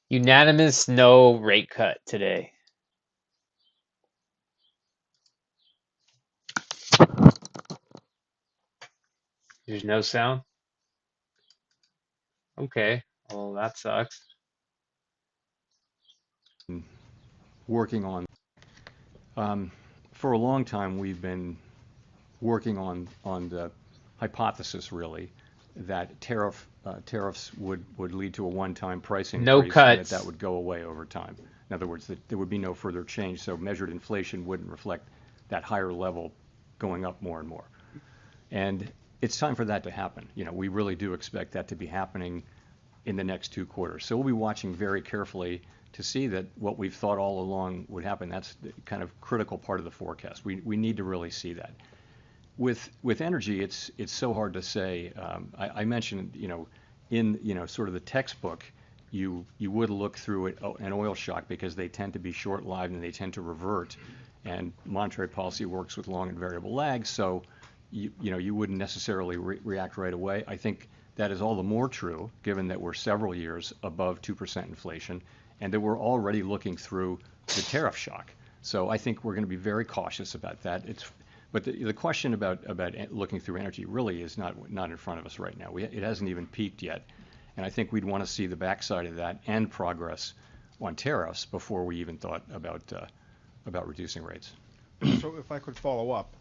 Unanimous no rate cut today. There's no sound? Okay. Well, that sucks. Working on. For a long time, we've been working on the hypothesis, really, that tariffs would lead to a one-time price increase, No and cuts. that would go away over time. In other words, that there would be no further change, so measured inflation wouldn't reflect that higher level going up more and more. And it's time for that to happen. You know, we really do expect that to be happening in the next 2 quarters. So we'll be watching very carefully to see that what we've thought all along would happen. That's the kind of critical part of the forecast. We need to really see that. With energy, it's so hard to say. I mentioned, in sort of the textbook, you would look through an oil shock because they tend to be short-lived and they tend to revert, and monetary policy works with long and variable lags, so you wouldn't necessarily react right away. I think that is all the more true given that we're several years above 2% inflation and that we're already looking through the tariff shock. So I think we're going to be very cautious about that. But the question about looking through energy really is not in front of us right now. It hasn't even peaked yet. And I think we'd want to see the backside of that and progress on tariffs before we even thought about reducing rates. So if I could follow up.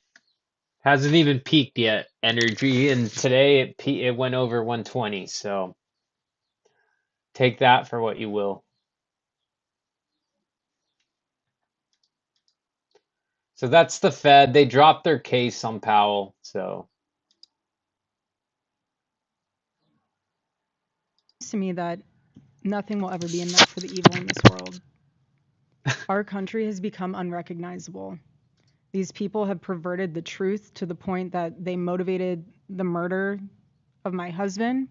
Hasn't even peaked yet, energy, and today it went over 120, so take that for what you will. So that's the Fed. They dropped their case on Powell, so. To me that nothing will ever be enough for the evil in this world. Our country has become unrecognizable. These people have perverted the truth to the point that they motivated the murder of my husband.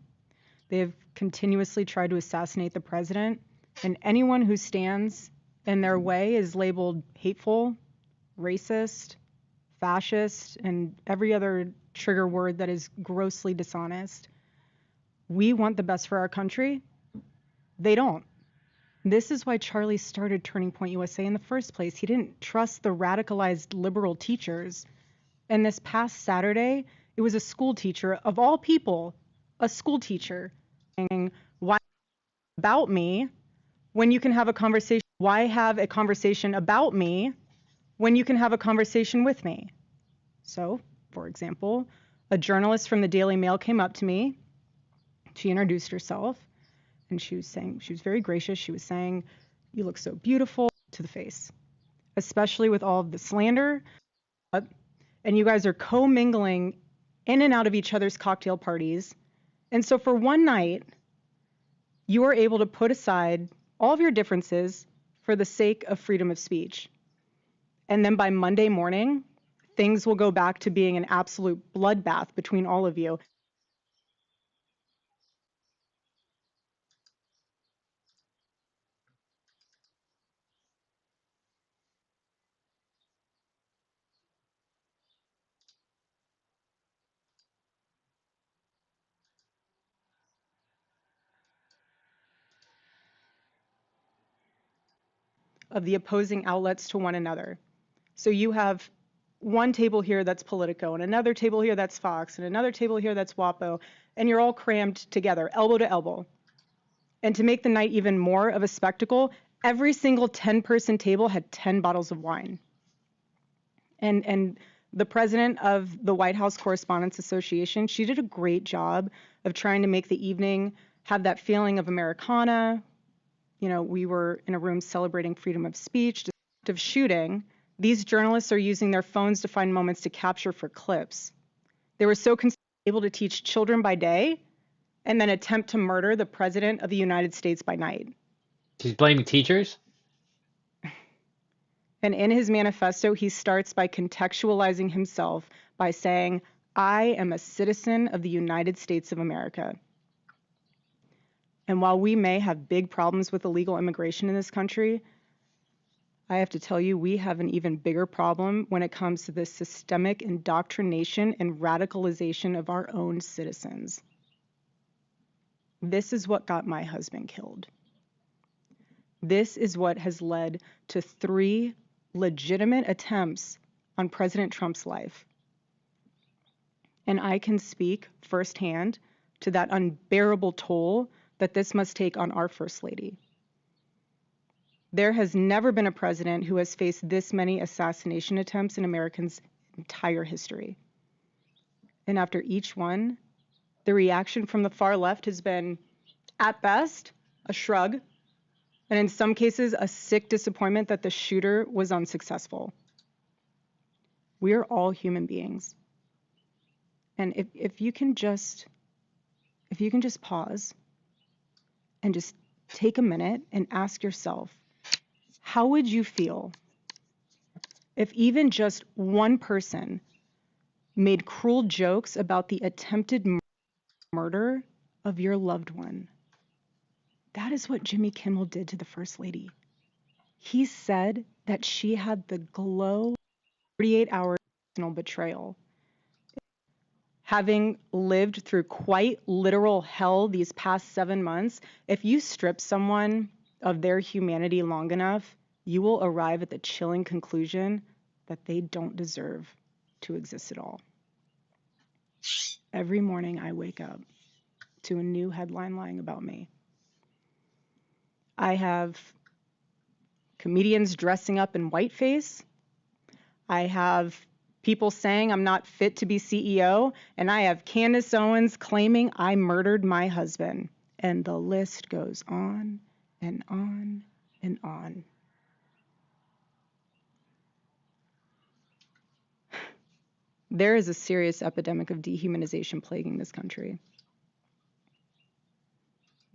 They have continuously tried to assassinate the president, and anyone who stands in their way is labeled hateful, racist, fascist, and every other trigger word that is grossly dishonest. We want the best for our country. They don't. This is why Charlie started Turning Point USA in the first place. He didn't trust the radicalized liberal teachers. And this past Saturday, it was a school teacher, of all people, a school teacher, saying, why about me when you can have a conversation? Why have a conversation about me when you can have a conversation with me? So, for example, a journalist from the Daily Mail came up to me. She introduced herself. And she was very gracious. She was saying, you look so beautiful, to the face, especially with all of the slander. And you guys are co-mingling in and out of each other's cocktail parties. And so for one night, you are able to put aside all of your differences for the sake of freedom of speech. And then by Monday morning, things will go back to being an absolute bloodbath between all of you. Of the opposing outlets to one another. So you have one table here that's Politico, and another table here that's Fox, and another table here that's WAPO, and you're all crammed together, elbow to elbow. And to make the night even more of a spectacle, every single 10-person table had 10 bottles of wine. And the president of the White House Correspondents Association, she did a great job of trying to make the evening have that feeling of Americana. You know, we were in a room celebrating freedom of speech, of shooting. These journalists are using their phones to find moments to capture for clips. They were so able to teach children by day and then attempt to murder the president of the United States by night. She's blaming teachers? And in his manifesto, he starts by contextualizing himself by saying, I am a citizen of the United States of America. And while we may have big problems with illegal immigration in this country, I have to tell you, we have an even bigger problem when it comes to the systemic indoctrination and radicalization of our own citizens. This is what got my husband killed. This is what has led to 3 legitimate attempts on President Trump's life. And I can speak firsthand to that unbearable toll that this must take on our First Lady. There has never been a president who has faced this many assassination attempts in Americans' entire history. And after each one, the reaction from the far left has been, at best, a shrug, and in some cases, a sick disappointment that the shooter was unsuccessful. We are all human beings. And if you can just pause and just take a minute and ask yourself, how would you feel if even just one person made cruel jokes about the attempted murder of your loved one? That is what Jimmy Kimmel did to the First Lady. He said that she had the glow 48 hours of personal betrayal. Having lived through quite literal hell these past 7 months, if you strip someone of their humanity long enough, you will arrive at the chilling conclusion that they don't deserve to exist at all. Every morning I wake up to a new headline lying about me. I have comedians dressing up in whiteface. I have people saying I'm not fit to be CEO, and I have Candace Owens claiming I murdered my husband. And the list goes on and on and on. There is a serious epidemic of dehumanization plaguing this country.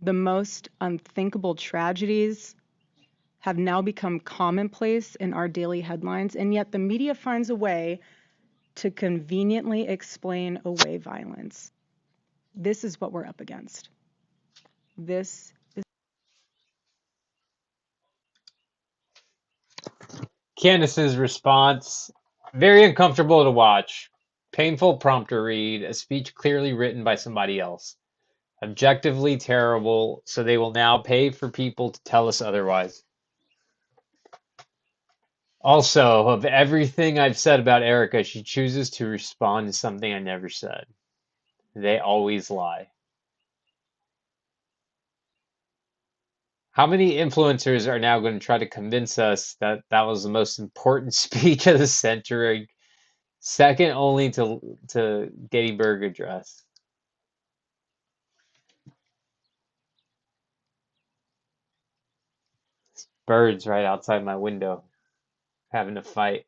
The most unthinkable tragedies have now become commonplace in our daily headlines, and yet the media finds a way to conveniently explain away violence. This is what we're up against. This is Candace's response, very uncomfortable to watch. Painful prompt to read, a speech clearly written by somebody else. Objectively terrible, so they will now pay for people to tell us otherwise. Also, of everything I've said about Erica, she chooses to respond to something I never said. They always lie. How many influencers are now going to try to convince us that that was the most important speech of the century, second only to Gettysburg Address? Birds right outside my window having a fight.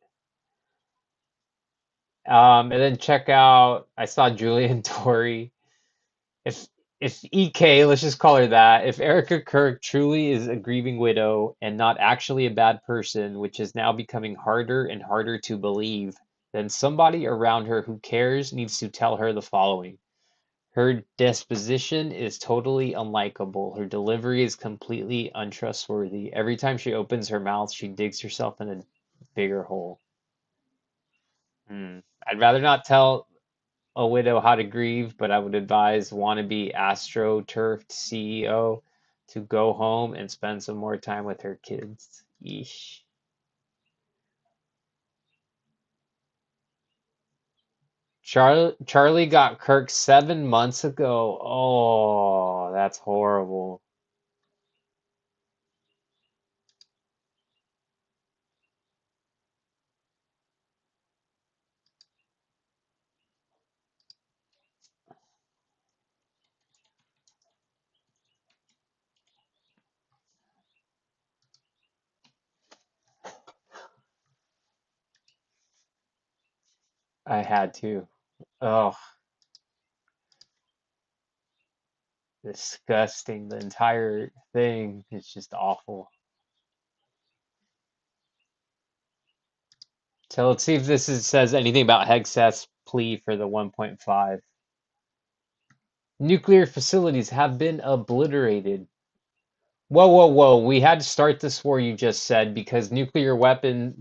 And then check out, I saw Julian Tory. If EK, let's just call her that, if Erica Kirk truly is a grieving widow and not actually a bad person, which is now becoming harder and harder to believe, then somebody around her who cares needs to tell her the following. Her disposition is totally unlikable. Her delivery is completely untrustworthy. Every time she opens her mouth, she digs herself in a bigger hole. I'd rather not tell a widow how to grieve, but I would advise wannabe AstroTurf CEO to go home and spend some more time with her kids. Yeesh. Charlie got Kirk 7 months ago. Oh, that's horrible. I had to. Oh, disgusting. The entire thing is just awful. So let's see if says anything about Hegseth's plea for the 1.5. Nuclear facilities have been obliterated. Whoa, whoa, whoa. We had to start this war you just said because nuclear weapon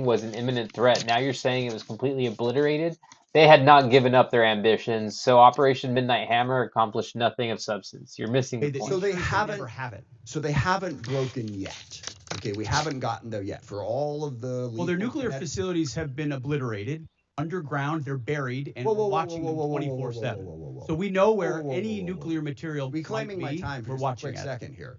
was an imminent threat. Now you're saying it was completely obliterated? They had not given up their ambitions, so Operation Midnight Hammer accomplished nothing of substance. You're missing the So point. they haven't. So they haven't broken yet. Okay, we haven't gotten there yet. For all of the Well, their nuclear facilities have been obliterated. Underground, they're buried, and we're watching them 24/7. So we know where any nuclear material Reclaiming might be. my time for We're just a watching quick it. second here.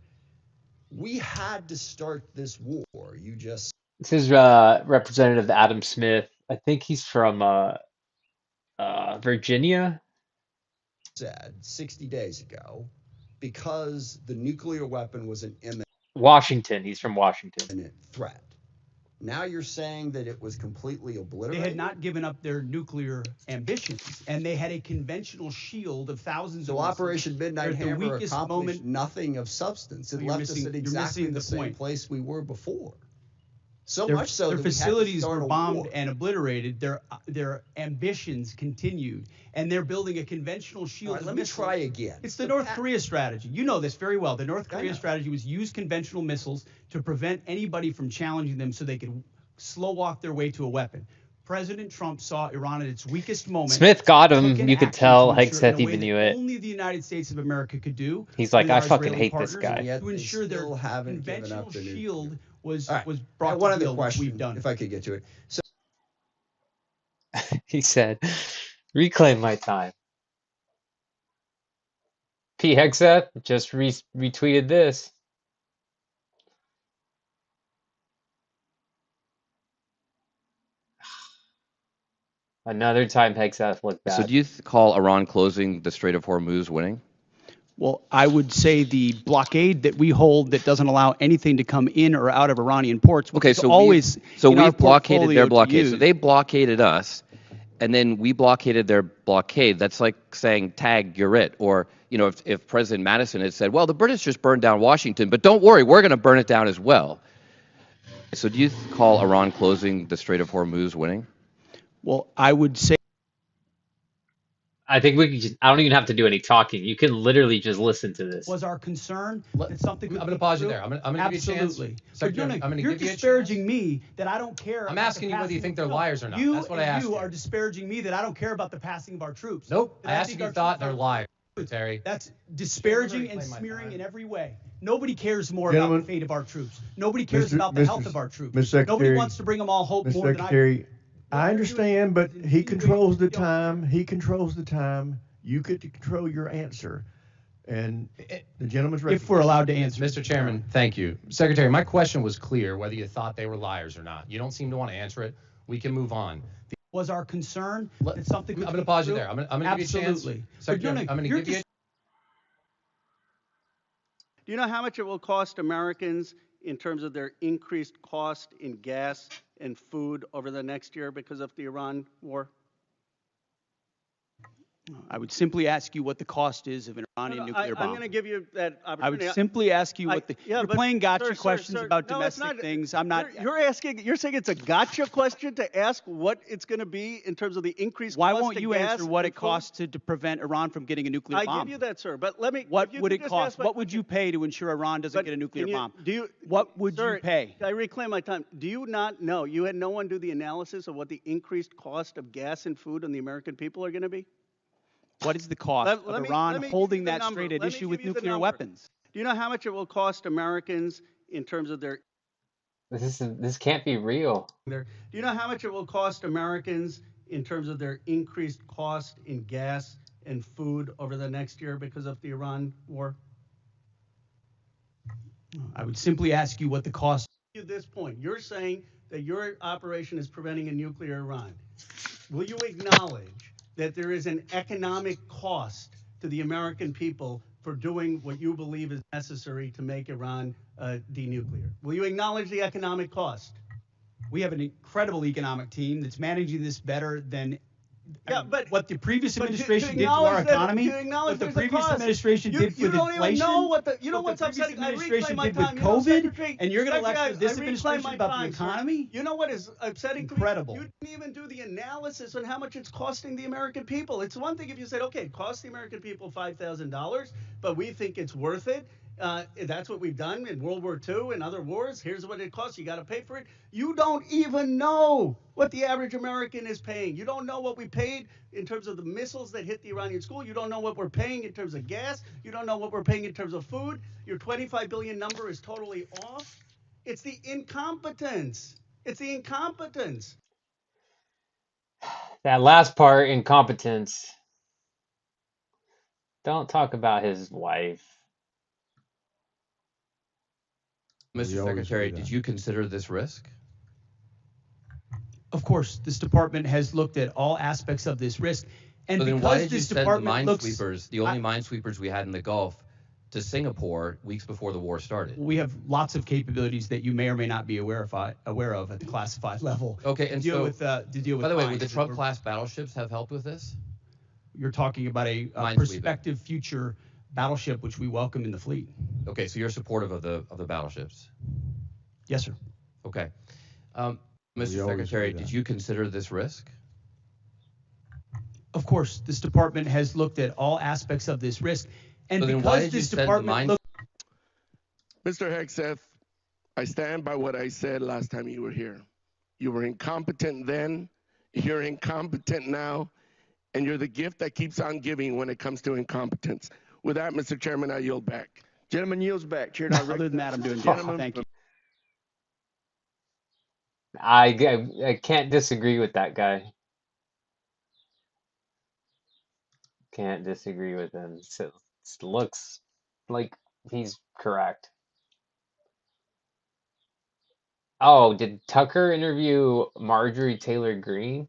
We had to start this war. You just This is Representative Adam Smith. I think he's from Virginia. said 60 days ago because the nuclear weapon was an imminent Washington. He's from Washington. threat. Now you're saying that it was completely They obliterated? had not given up their nuclear ambitions, and they had a conventional shield of thousands So of missiles. Operation Midnight They're at the Hammer weakest accomplished moment. nothing of substance. It You're left us missing- at you're exactly missing the the same point. place we were before. So Their, much so their that we had to facilities start were a bombed war. and obliterated. Their ambitions continued, and they're building a conventional shield. All right, of let me missiles. try again. It's the North Korea strategy. You know this very well. The North I Korea know. strategy was use conventional missiles to prevent anybody from challenging them, so they could slow walk their way to a weapon. President Trump saw Iran at its weakest moment. Smith got took him. an You could action tell to ensure in a Hegseth way even that knew it. Only the United States of America could do. He's like, with I our fucking Israeli hate this partners guy. Yet To they ensure their still haven't given conventional up the nuclear. shield was All right. was All right, brought one to other deal, which question, we've done. if I could get to it. So He said, reclaim my time. P. Hegseth just retweeted this. Another time Hegseth looked So bad. do you call Iran closing the Strait of Hormuz winning? Well, I would say the blockade that we hold that doesn't allow anything to come in or out of Iranian ports, which Okay, is so always in our we've blockaded portfolio their to blockade. So use. they blockaded us, and then we blockaded their blockade. That's like saying, tag, you're it. Or, you know, if President Madison had said, well, the British just burned down Washington, but don't worry, we're going to burn it down as well. So do you call Iran closing the Strait of Hormuz winning? Well, I would say I think we can just, I don't even have to do any talking. You can literally just listen to this. was our concern that something. I'm going to pause you there. I'm going to give you a chance. Absolutely. Secretary, But I'm going to you're give you a disparaging chance. me that I don't care. I'm about asking the you whether you passing think they're of- liars or not. You That's what I and asked you you. are disparaging me that I don't care about the passing of our troops. Nope. That I asked think if you our thought troops they're are- liars, Terry. That's disparaging and reclaim my smearing time. in every way. Nobody cares more Gentlemen, about the fate of our troops. Nobody cares Mr. about the Mr. health of our troops. Mr. Secretary, Nobody wants to bring them all hope Mr. more than Secretary, I. I understand, but he controls the time. He controls the time. You get to control your answer. And the gentleman's ready. If we're allowed to answer. Mr. Chairman, thank you. Secretary, my question was clear, whether you thought they were liars or not. You don't seem to want to answer it. We can move on. Was our concern that something I'm could going to come pause you through? there. I'm going to give you a chance. Absolutely. Secretary, I'm going to give you a Do you know how much it will cost Americans in terms of their increased cost in gas and food over the next year because of the Iran war? I would simply ask you what the cost is of an Iranian nuclear bomb. I'm going to give you that I opportunity. would simply ask you what the. Yeah, You're but playing gotcha sir, questions sir, about no, it's domestic not. things. I'm not. You're saying it's a gotcha question to ask what it's going to be in terms of the increased Why cost won't of you gas answer what and it food? costs to prevent Iran from getting a nuclear I bomb? give you that, sir. But let me. What if you would could it just cost? ask my What would you pay to ensure Iran doesn't But get a nuclear can you- bomb? Do you, What would sir, you pay? I reclaim my time. Do you not know? You had no one do the analysis of what the increased cost of gas and food on the American people are going to be? What is the cost Let of me- Iran let me give holding you the that number. strait at Let me issue give with you the nuclear number. weapons? Do you know how much it will cost Americans in terms of their This can't be real. Do you know how much it will cost Americans in terms of their increased cost in gas and food over the next year because of the Iran war? I would simply ask you what the cost. At this point, you're saying that your operation is preventing a nuclear Iran. Will you acknowledge that there is an economic cost to the American people for doing what you believe is necessary to make Iran denuclear? Will you acknowledge the economic cost? We have an incredible economic team that's managing this better than but what the previous but to administration did to our acknowledge that- economy, to acknowledge what the there's a previous cost. administration You- did you with don't even inflation, know what the- you know what what's the previous upsetting? I administration reclaim did my with time. You know, COVID, Secretary- and you're going to Secretary, lecture this I reclaim administration my about time, the sir. economy? You know what is upsetting to me? Incredible. You didn't even do the analysis on how much it's costing the American people. It's one thing if you said, okay, it costs the American people $5,000, but we think it's worth it. That's what we've done in World War II and other wars. Here's what it costs. You got to pay for it. You don't even know what the average American is paying. You don't know what we paid in terms of the missiles that hit the Iranian school. You don't know what we're paying in terms of gas. You don't know what we're paying in terms of food. Your 25 billion number is totally off. It's the incompetence. It's the incompetence. That last part, incompetence. Don't talk about his wife. Mr. Secretary, did you consider this risk? Of course, this department has looked at all aspects of this risk. And So then because why did you this send the department looks, minesweepers, the only minesweepers we had in the Gulf, to Singapore weeks before the war started? we have lots of capabilities that you may or may not be aware of at the classified level. Okay, and so, to deal with by the way, would mines the that Trump we're- class battleships have helped with this? You're talking about a Minesweeping. prospective future battleship, which we welcome in the fleet. Okay, so you're supportive of the battleships? Yes, sir. Okay. Mr. Secretary, did you consider this risk? Of course, this department has looked at all aspects of this risk. And So then because why did you this send the department mines- Mr. Hegseth, I stand by what I said last time you were here. You were incompetent then, you're incompetent now, and you're the gift that keeps on giving when it comes to incompetence. With that, Mr. Chairman, I yield back. Gentleman yields back. Chair, Other than that, I'm doing good. Thank you. I can't disagree with that guy. Can't disagree with him. So, it looks like he's correct. Oh, did Tucker interview Marjorie Taylor Greene?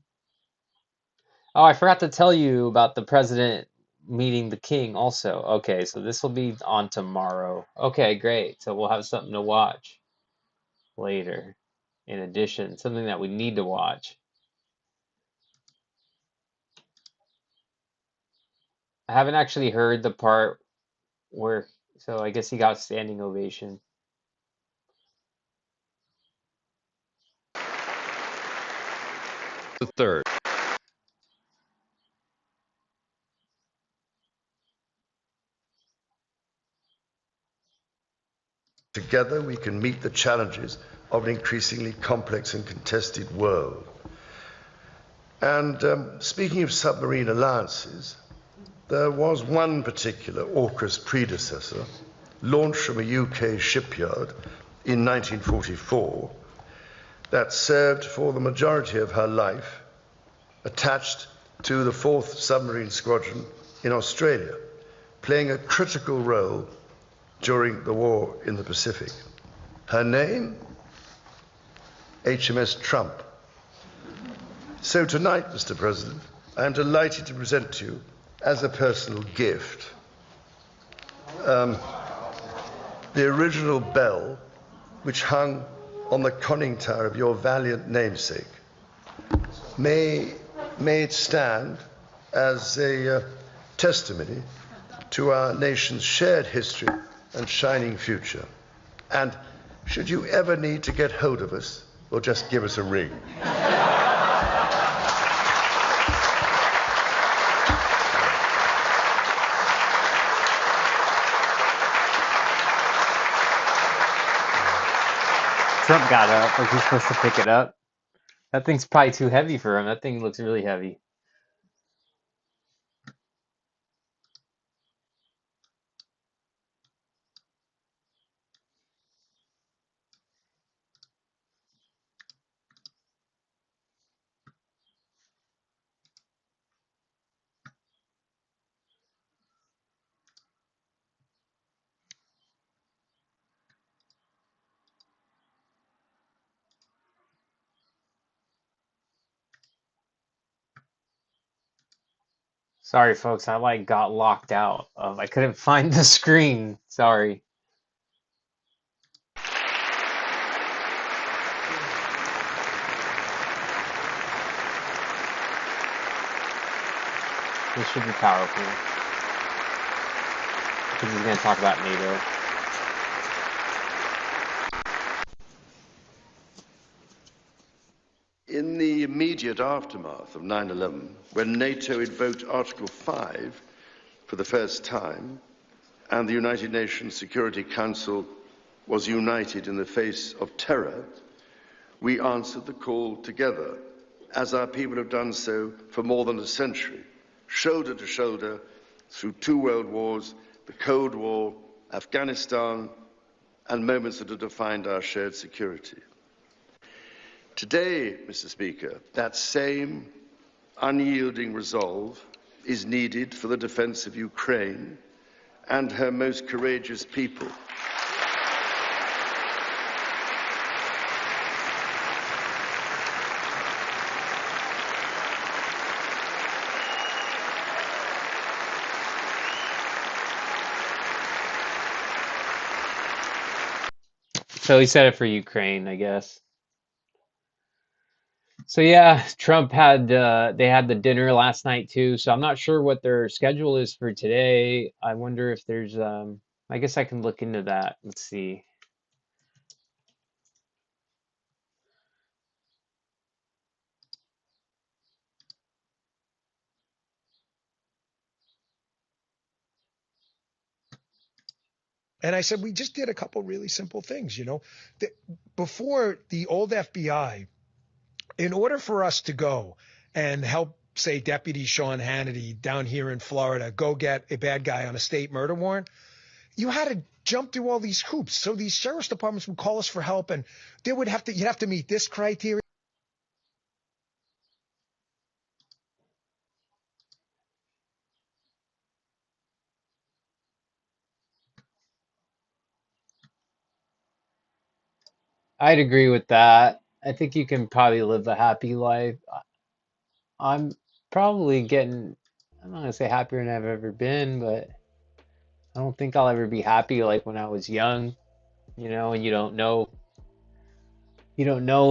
Oh, I forgot to tell you about the president meeting the king also. Okay, so this will be on tomorrow. Okay, great. So we'll have something to watch later. In addition, something that we need to watch. I haven't actually heard the part where, so I guess he got standing ovation. The third. Together we can meet the challenges of an increasingly complex and contested world. And speaking of submarine alliances, there was one particular AUKUS predecessor, launched from a UK shipyard in 1944, that served for the majority of her life attached to the 4th Submarine Squadron in Australia, playing a critical role during the war in the Pacific. Her name? HMS Trump. So tonight, Mr. President, I am delighted to present to you, as a personal gift, the original bell which hung on the conning tower of your valiant namesake. May it stand as a testimony to our nation's shared history and shining future. And should you ever need to get hold of us, well, just give us a ring. Trump got up, like he's supposed to pick it up. That thing's probably too heavy for him. That thing looks really heavy. Sorry, folks. I like got locked out. I couldn't find the screen. Sorry. This should be powerful. Because he's going to talk about NATO. In the immediate aftermath of 9/11, when NATO invoked Article 5 for the first time, and the United Nations Security Council was united in the face of terror, we answered the call together, as our people have done so for more than a century, shoulder to shoulder, through 2 world wars, the Cold War, Afghanistan, and moments that have defined our shared security. Today, Mr. Speaker, that same unyielding resolve is needed for the defense of Ukraine and her most courageous people. So he said it for Ukraine, I guess. So yeah, Trump had they had the dinner last night too. So I'm not sure what their schedule is for today. I wonder if there's I guess I can look into that. Let's see. And I said, we just did a couple really simple things, you know. Before the old FBI, in order for us to go and help, say, Deputy Sean Hannity down here in Florida go get a bad guy on a state murder warrant, you had to jump through all these hoops. So these sheriff's departments would call us for help, and they would have to, you'd have to meet this criteria. I'd agree with that. I think you can probably live a happy life. I'm probably getting, I'm not gonna say happier than I've ever been, but I don't think I'll ever be happy like when I was young, you know, and you don't know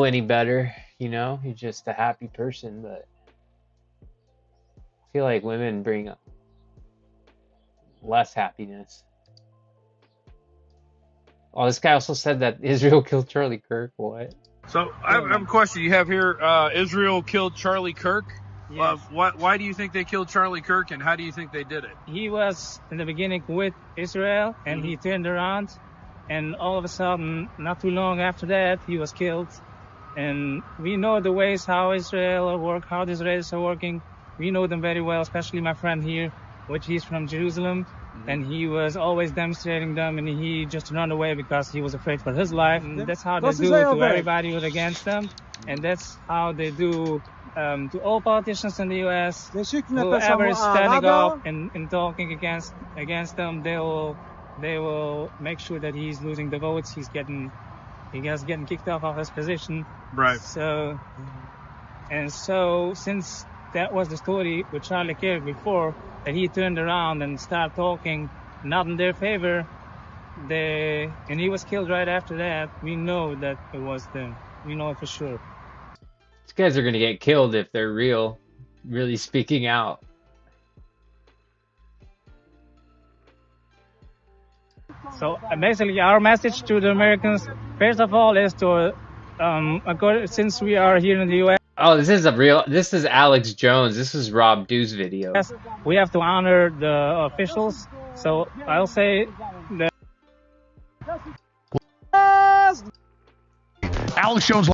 any better, you know, you're just a happy person, but I feel like women bring less happiness. Oh, this guy also said that Israel killed Charlie Kirk. What? So I have a question. You have here Israel killed Charlie Kirk. Yes. Why do you think they killed Charlie Kirk, and how do you think they did it? He was in the beginning with Israel, and he turned around, and all of a sudden, not too long after that, he was killed. And we know the ways how Israel work, how the Israelis are working. We know them very well, especially my friend here, which he's from Jerusalem, and he was always demonstrating them, and he just ran away because he was afraid for his life. And that's how they do it to everybody who's against them, and that's how they do to all politicians in the U.S. Whoever is standing up and talking against them, they will make sure that he's losing the votes. He's getting kicked off of his position. Right. So since that was the story with Charlie Kirk before, that he turned around and started talking not in their favor, and he was killed right after that. We know that it was them. We know it for sure. These guys are gonna get killed if they're really speaking out. So basically, our message to the Americans, first of all, is to since we are here in the U.S. Oh, this is Alex Jones. This is Rob Dew's video. We have to honor the officials. So I'll say that Alex Jones.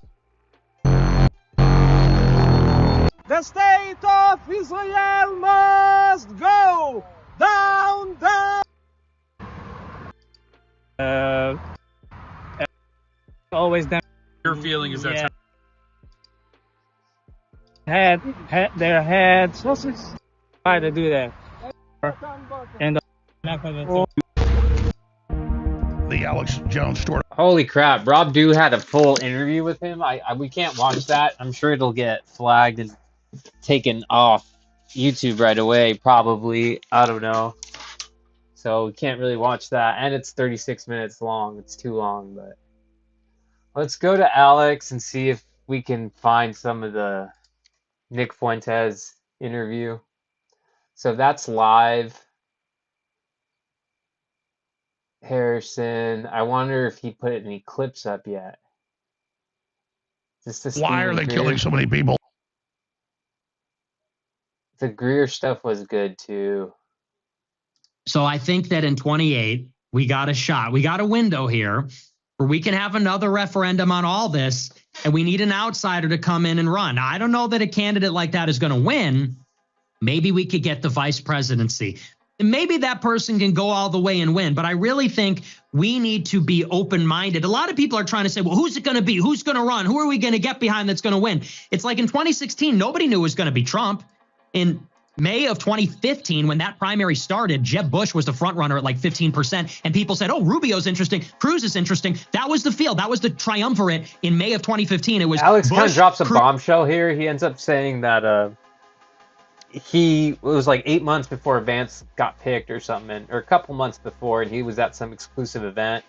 The state of Israel must go down, down. Always them. Your feeling is that had their heads. Why to do that? And the Alex Jones story. Holy crap! Rob Dew had a full interview with him. We can't watch that. I'm sure it'll get flagged and taken off YouTube right away. Probably. I don't know. So we can't really watch that, and it's 36 minutes long. It's too long, but let's go to Alex and see if we can find some of the Nick Fuentes interview. So that's live. Harrison. I wonder if he put any clips up yet. Why are they killing so many people? The Greer stuff was good too. So I think that in 28, we got a shot. We got a window here where we can have another referendum on all this, and we need an outsider to come in and run. Now, I don't know that a candidate like that is going to win. Maybe we could get the vice presidency. And maybe that person can go all the way and win. But I really think we need to be open-minded. A lot of people are trying to say, well, who's it going to be? Who's going to run? Who are we going to get behind that's going to win? It's like in 2016, nobody knew it was going to be Trump. In May of 2015, when that primary started, Jeb Bush was the front runner at like 15%. And people said, oh, Rubio's interesting. Cruz is interesting. That was the field. That was the triumvirate in May of 2015. It was Alex Bush, kind of drops a Cruz. bombshell here. He ends up saying that it was like 8 months before Vance got picked or something, or a couple months before, and he was at some exclusive event,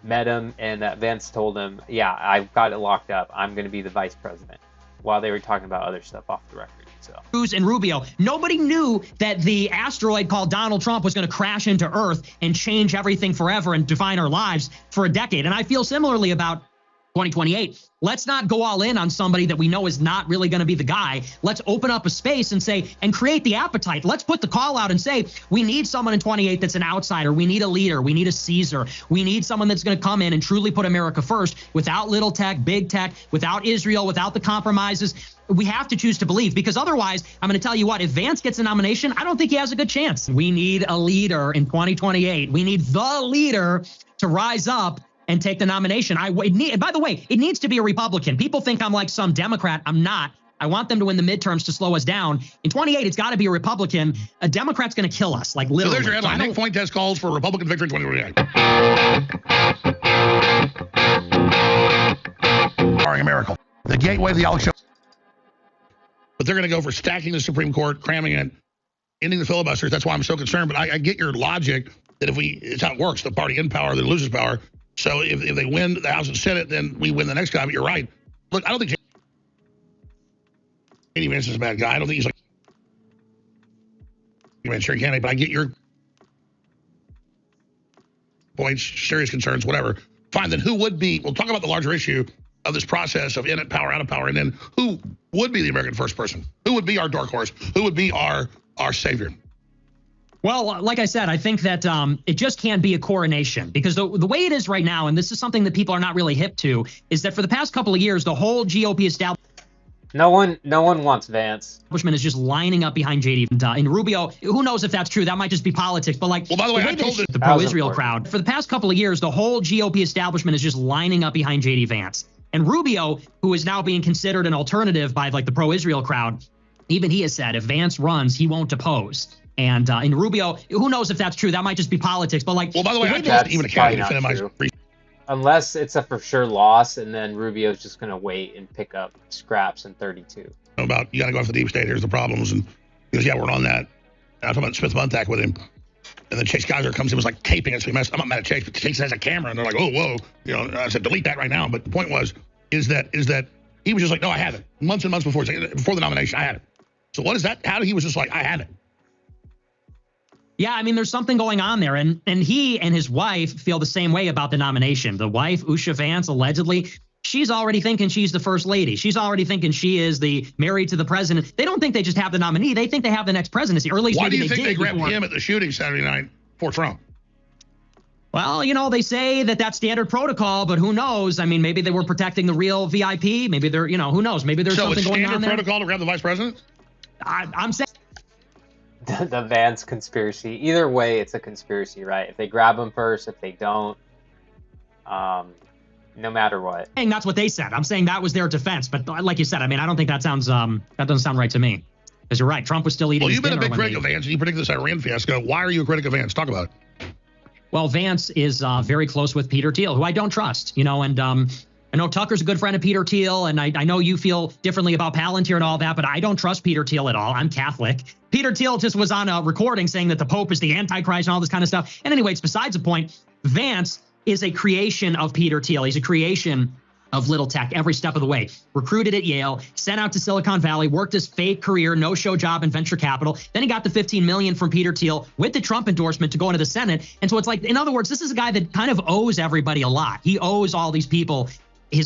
met him, and Vance told him, yeah, I've got it locked up. I'm going to be the vice president, while they were talking about other stuff off the record. So Cruz and Rubio. Nobody knew that the asteroid called Donald Trump was going to crash into Earth and change everything forever and define our lives for a decade. And I feel similarly about 2028. Let's not go all in on somebody that we know is not really going to be the guy. Let's open up a space and say, and create the appetite. Let's put the call out and say, we need someone in 28 that's an outsider. We need a leader. We need a Caesar. We need someone that's going to come in and truly put America first without little tech, big tech, without Israel, without the compromises. We have to choose to believe, because otherwise, I'm going to tell you what, if Vance gets a nomination, I don't think he has a good chance. We need a leader in 2028. We need the leader to rise up and take the nomination. By the way, it needs to be a Republican. People think I'm like some Democrat. I'm not. I want them to win the midterms to slow us down. In 28, it's got to be a Republican. A Democrat's going to kill us, like literally. So there's your headline. Nick Fuentes calls for Republican victory in 2028. Barring a miracle. The gateway to the election. But they're going to go for stacking the Supreme Court, cramming it, ending the filibusters. That's why I'm so concerned. But I get your logic that it's how it works. The party in power, then loses power. So if they win the House and Senate, then we win the next time. But you're right. Look, I don't think J.D. Vance is a bad guy. I don't think he's like a Manchurian candidate, but I get your points, serious concerns, whatever. Fine, then who would be, we'll talk about the larger issue of this process of in it, power, out of power, and then who would be the American first person? Who would be our dark horse? Who would be our savior? Well, like I said, I think that it just can't be a coronation, because the way it is right now, and this is something that people are not really hip to, is that for the past couple of years, the whole GOP establishment. No one wants Vance. Establishment is just lining up behind JD. And Rubio, who knows if that's true? That might just be politics. But like, well, by the way, I told the pro-Israel crowd, for the past couple of years, the whole GOP establishment is just lining up behind JD Vance. And Rubio, who is now being considered an alternative by like the pro-Israel crowd, even he has said if Vance runs, he won't oppose. And in Rubio, who knows if that's true? That might just be politics. But like, well, by the way, I told even a candidate defend unless it's a for sure loss, and then Rubio's just going to wait and pick up scraps in 32. About you got to go after the deep state. Here's the problems, and he goes, yeah, we're on that. And I was talking about Smith Muntak with him, and then Chase Geiser comes in, was like taping it. So I'm not mad at Chase, but Chase has a camera, and they're like, oh, whoa, you know. I said, delete that right now. But the point is that he was just like, no, I have it. Months and months before the nomination, I had it. So what is that? How he was just like, I had it. Yeah, I mean, there's something going on there. And he and his wife feel the same way about the nomination. The wife, Usha Vance, allegedly, she's already thinking she's the first lady. She's already thinking she is the married to the president. They don't think they just have the nominee. They think they have the next presidency. Or at least why do you think they grabbed him at the shooting Saturday night for Trump? Well, you know, they say that that's standard protocol, but who knows? I mean, maybe they were protecting the real VIP. Maybe they're, who knows? Maybe there's something going on there. So it's standard protocol to grab the vice president? I'm saying. The Vance conspiracy. Either way, it's a conspiracy, right? If they grab him first, if they don't, no matter what. And that's what they said. I'm saying that was their defense. But like you said, I mean, I don't think that doesn't sound right to me. Because you're right, Trump was still eating. Well, you've been a big critic of Vance, and you predicted this Iran fiasco. Why are you a critic of Vance? Talk about it. Well, Vance is very close with Peter Thiel, who I don't trust. And I know Tucker's a good friend of Peter Thiel, and I know you feel differently about Palantir and all that, but I don't trust Peter Thiel at all. I'm Catholic. Peter Thiel just was on a recording saying that the Pope is the Antichrist and all this kind of stuff. And anyway, it's besides the point. Vance is a creation of Peter Thiel. He's a creation of little tech every step of the way. Recruited at Yale, sent out to Silicon Valley, worked his fake career, no-show job in venture capital. Then he got the $15 million from Peter Thiel with the Trump endorsement to go into the Senate. And so it's like, in other words, this is a guy that kind of owes everybody a lot. He owes all these people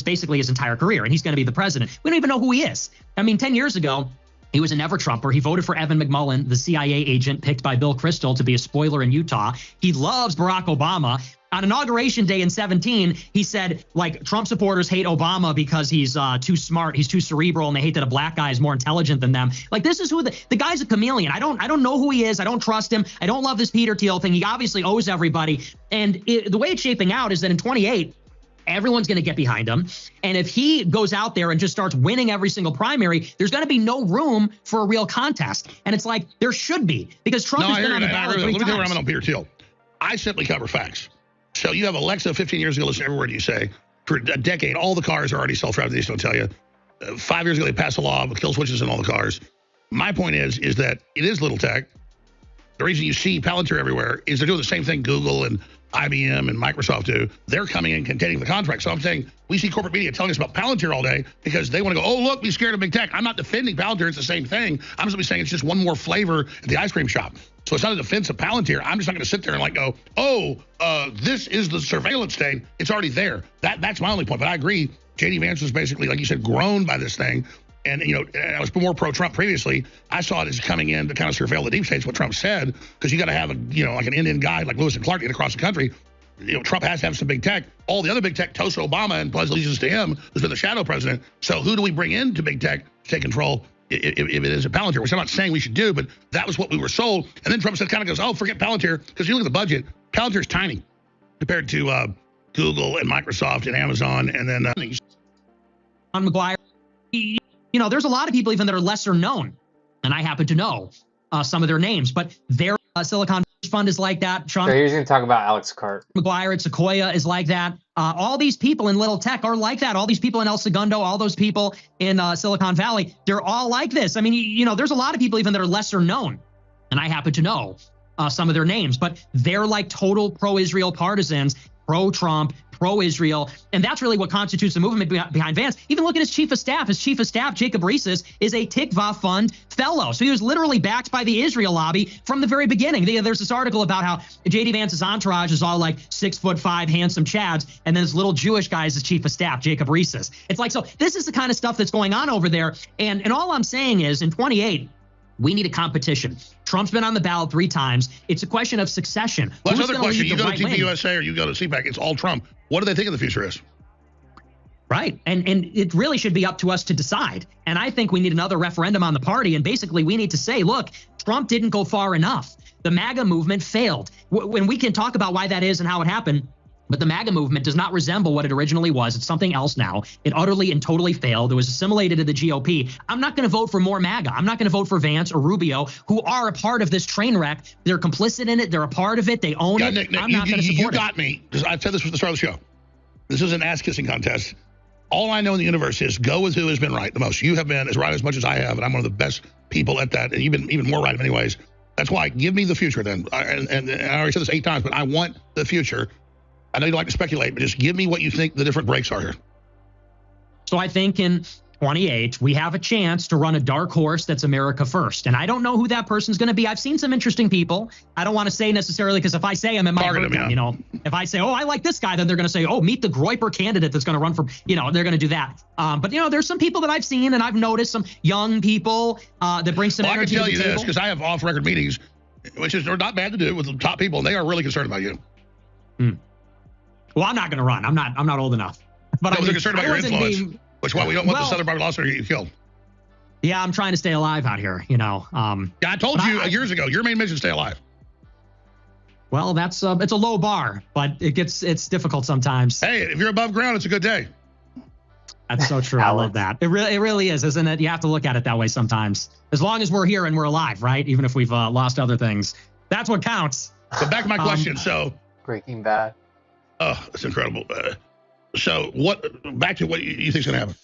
basically his entire career, and he's going to be the president. We don't even know who he is. I mean, 10 years ago, He was a never-Trumper. He voted for Evan McMullen, the CIA agent picked by Bill Kristol to be a spoiler in Utah. He loves Barack Obama. On Inauguration Day in 17, he said, like, Trump supporters hate Obama because he's too smart, he's too cerebral, and they hate that a black guy is more intelligent than them. Like, this is who the guy's a chameleon. I don't know who he is. I don't trust him. I don't love this Peter Thiel thing. He obviously owes everybody. And the way it's shaping out is that in 28, everyone's going to get behind him. And if he goes out there and just starts winning every single primary, there's going to be no room for a real contest. And it's like, there should be, because Trump has been on the ballot 3 times. Let me tell you where I'm on Peter Thiel. I simply cover facts. So you have Alexa 15 years ago, listen to every word you say. For a decade, all the cars are already self-driving. They just don't tell you. 5 years ago, they passed a law with kill switches in all the cars. My point is that it is little tech. The reason you see Palantir everywhere is they're doing the same thing Google and IBM and Microsoft do. They're coming in containing the contract. So I'm saying we see corporate media telling us about Palantir all day because they want to go, oh, look, be scared of big tech. I'm not defending Palantir. It's the same thing. I'm simply saying it's just one more flavor at the ice cream shop. So it's not a defense of Palantir. I'm just not going to sit there and like go, oh, this is the surveillance state. It's already there. That's my only point. But I agree. J.D. Vance was basically, like you said, grown by this thing. And, you know, I was more pro-Trump previously. I saw it as coming in to kind of surveil the deep states, what Trump said, because you got to have, like an Indian guy like Lewis and Clark get across the country. You know, Trump has to have some big tech. All the other big tech toast Obama and pledge allegiance to him, who's been the shadow president. So who do we bring in to big tech to take control if it is a Palantir, which I'm not saying we should do, but that was what we were sold. And then Trump said, kind of goes, oh, forget Palantir, because you look at the budget, Palantir's tiny compared to Google and Microsoft and Amazon, and then on McGuire. You know, there's a lot of people even that are lesser known, and I happen to know some of their names, but their Silicon Fund is like that. Trump. So he's going to talk about Alex Cart. McGuire at Sequoia is like that. All these people in little tech are like that. All these people in El Segundo, all those people in Silicon Valley, they're all like this. I mean, you know, there's a lot of people even that are lesser known, and I happen to know some of their names, but they're like total pro-Israel partisans, pro-Trump, pro-Israel, and that's really what constitutes the movement behind Vance. Even look at his chief of staff. His chief of staff, Jacob Reeses, is a Tikva Fund fellow. So he was literally backed by the Israel lobby from the very beginning. There's this article about how J.D. Vance's entourage is all like 6'5" handsome chads, and then this little Jewish guy is his chief of staff, Jacob Reeses. It's like, so this is the kind of stuff that's going on over there. And all I'm saying is in 28, we need a competition. Trump's been on the ballot 3 times. It's a question of succession. Well, that's another question. You go to TV USA or you go to CPAC, it's all Trump. What do they think of the future is? Right. And it really should be up to us to decide. And I think we need another referendum on the party. And basically, we need to say, look, Trump didn't go far enough. The MAGA movement failed. When we can talk about why that is and how it happened, but the MAGA movement does not resemble what it originally was. It's something else now. It utterly and totally failed. It was assimilated to the GOP. I'm not going to vote for more MAGA. I'm not going to vote for Vance or Rubio, who are a part of this train wreck. They're complicit in it. They're a part of it. They own it. Nick, I'm not going to support it. You got me. I've said this from the start of the show. This is an ass-kissing contest. All I know in the universe is go with who has been right the most. You have been as right as much as I have, and I'm one of the best people at that, and you've been even more right in many ways. That's why. Give me the future then. And I already said this 8 times, but I want the future. I know you don't like to speculate, but just give me what you think the different breaks are here. So I think in 28, we have a chance to run a dark horse that's America first. And I don't know who that person's going to be. I've seen some interesting people. I don't want to say necessarily, because if I say him, it might hurt them, you know. If I say, oh, I like this guy, then they're going to say, oh, meet the Groyper candidate that's going to run for, you know, they're going to do that. But, you know, there's some people that I've seen and I've noticed, some young people that bring some energy to the table. I can tell you this, because I have off-record meetings, which is not bad to do with the top people, and they are really concerned about you. Well, I'm not going to run. I'm not old enough. But they're concerned about your influence, which is why we don't want the Southern Poverty Law Center to get killed. Yeah, I'm trying to stay alive out here, you know. Yeah, I told you years ago, your main mission is stay alive. Well, that's it's a low bar, but it's difficult sometimes. Hey, if you're above ground, it's a good day. That's so true. I love that. It really is, isn't it? You have to look at it that way sometimes. As long as we're here and we're alive, right? Even if we've lost other things, that's what counts. But back to my question. So Breaking Bad. Oh, that's incredible. So back to what you think is going to happen.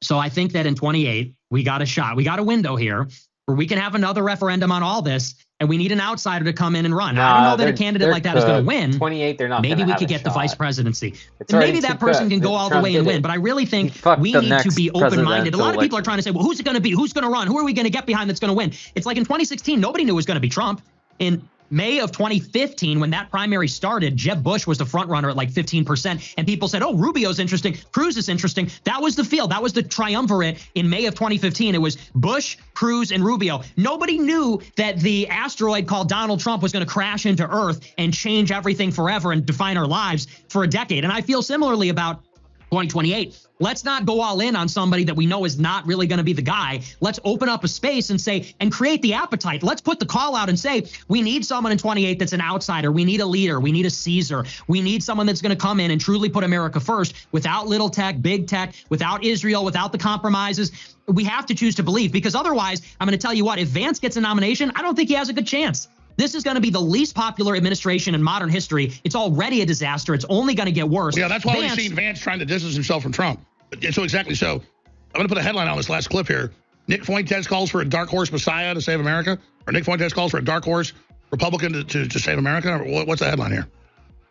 So I think that in 28, we got a shot. We got a window here where we can have another referendum on all this, and we need an outsider to come in and run. I don't know that a candidate like that is going to win. 28, they're not. Maybe we could get the vice presidency. Maybe that person can go all the way and win. But I really think we need to be open-minded. A lot of people are trying to say, well, who's it going to be? Who's going to run? Who are we going to get behind that's going to win? It's like in 2016, nobody knew it was going to be Trump. In May of 2015, when that primary started, Jeb Bush was the front runner at like 15%. And people said, oh, Rubio's interesting. Cruz is interesting. That was the field. That was the triumvirate in May of 2015. It was Bush, Cruz, and Rubio. Nobody knew that the asteroid called Donald Trump was going to crash into Earth and change everything forever and define our lives for a decade. And I feel similarly about 2028. Let's not go all in on somebody that we know is not really going to be the guy. Let's open up a space and say, and create the appetite. Let's put the call out and say, we need someone in 28 that's an outsider. We need a leader. We need a Caesar. We need someone that's going to come in and truly put America first without little tech, big tech, without Israel, without the compromises. We have to choose to believe, because otherwise, I'm going to tell you what, if Vance gets a nomination, I don't think he has a good chance. This is going to be the least popular administration in modern history. It's already a disaster. It's only going to get worse. Yeah, that's why we've seen Vance trying to distance himself from Trump. So exactly so. I'm going to put a headline on this last clip here. Nick Fuentes calls for a dark horse messiah to save America? Or Nick Fuentes calls for a dark horse Republican to save America? What's the headline here?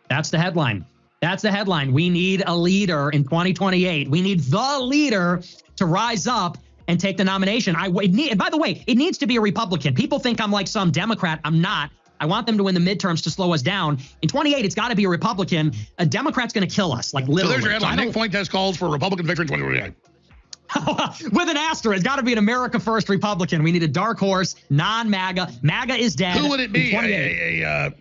That's the headline. That's the headline. We need a leader in 2028. We need the leader to rise up and take the nomination. By the way, it needs to be a Republican. People think I'm like some Democrat. I'm not. I want them to win the midterms to slow us down. In 28, it's got to be a Republican. A Democrat's going to kill us, like literally. So there's your headline. Nick Fuentes calls for Republican victory in 2028. With an asterisk, it's got to be an America First Republican. We need a dark horse, non-MAGA. MAGA is dead. Who would it be? A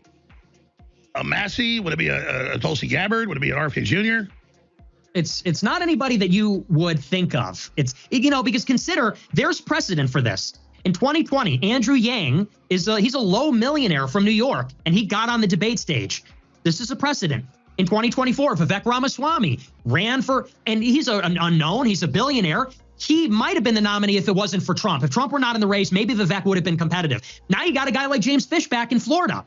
Massey? Would it be a Tulsi Gabbard? Would it be an RFK Jr.? It's not anybody that you would think of. It's, because consider there's precedent for this. In 2020, Andrew Yang he's a low millionaire from New York, and he got on the debate stage. This is a precedent. In 2024, Vivek Ramaswamy ran for, and he's an unknown. He's a billionaire. He might have been the nominee if it wasn't for Trump. If Trump were not in the race, maybe Vivek would have been competitive. Now you got a guy like James Fishback in Florida,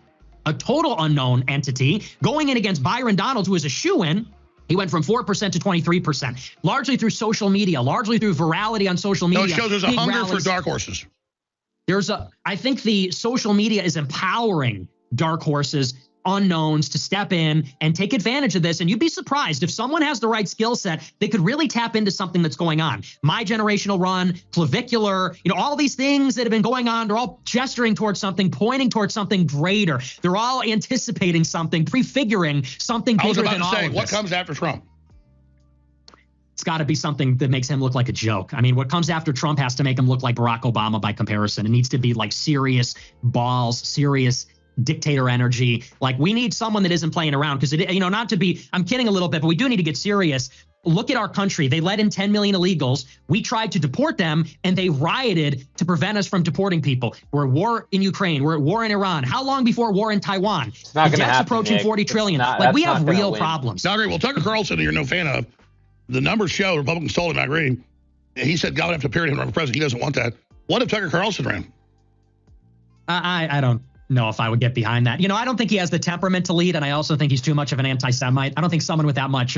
a total unknown entity, going in against Byron Donalds, who is a shoo-in. He went from 4% to 23%, largely through social media, largely through virality on social media. No, it shows there's a hunger for dark horses. I think the social media is empowering dark horses, unknowns, to step in and take advantage of this. And you'd be surprised if someone has the right skill set, they could really tap into something that's going on. My generational run, clavicular, all these things that have been going on, they're all gesturing towards something, pointing towards something greater. They're all anticipating something, prefiguring something bigger than all of this. What comes after Trump? It's got to be something that makes him look like a joke. I mean, what comes after Trump has to make him look like Barack Obama by comparison. It needs to be like serious balls, serious dictator energy. Like, we need someone that isn't playing around, because not to be, I'm kidding a little bit, but we do need to get serious. Look at our country. They let in 10 million illegals. We tried to deport them, and they rioted to prevent us from deporting people. We're at war in Ukraine. We're at war in Iran. How long before war in Taiwan? It's not going to happen, approaching Nick. 40 trillion. We have real problems. No, I agree. Well, Tucker Carlson, you're no fan of, the numbers show Republicans told him, I agree. He said God would have to period him to run for president. He doesn't want that. What if Tucker Carlson ran? I don't know if I would get behind that. I don't think he has the temperament to lead, and I also think he's too much of an anti-Semite. I don't think someone with that much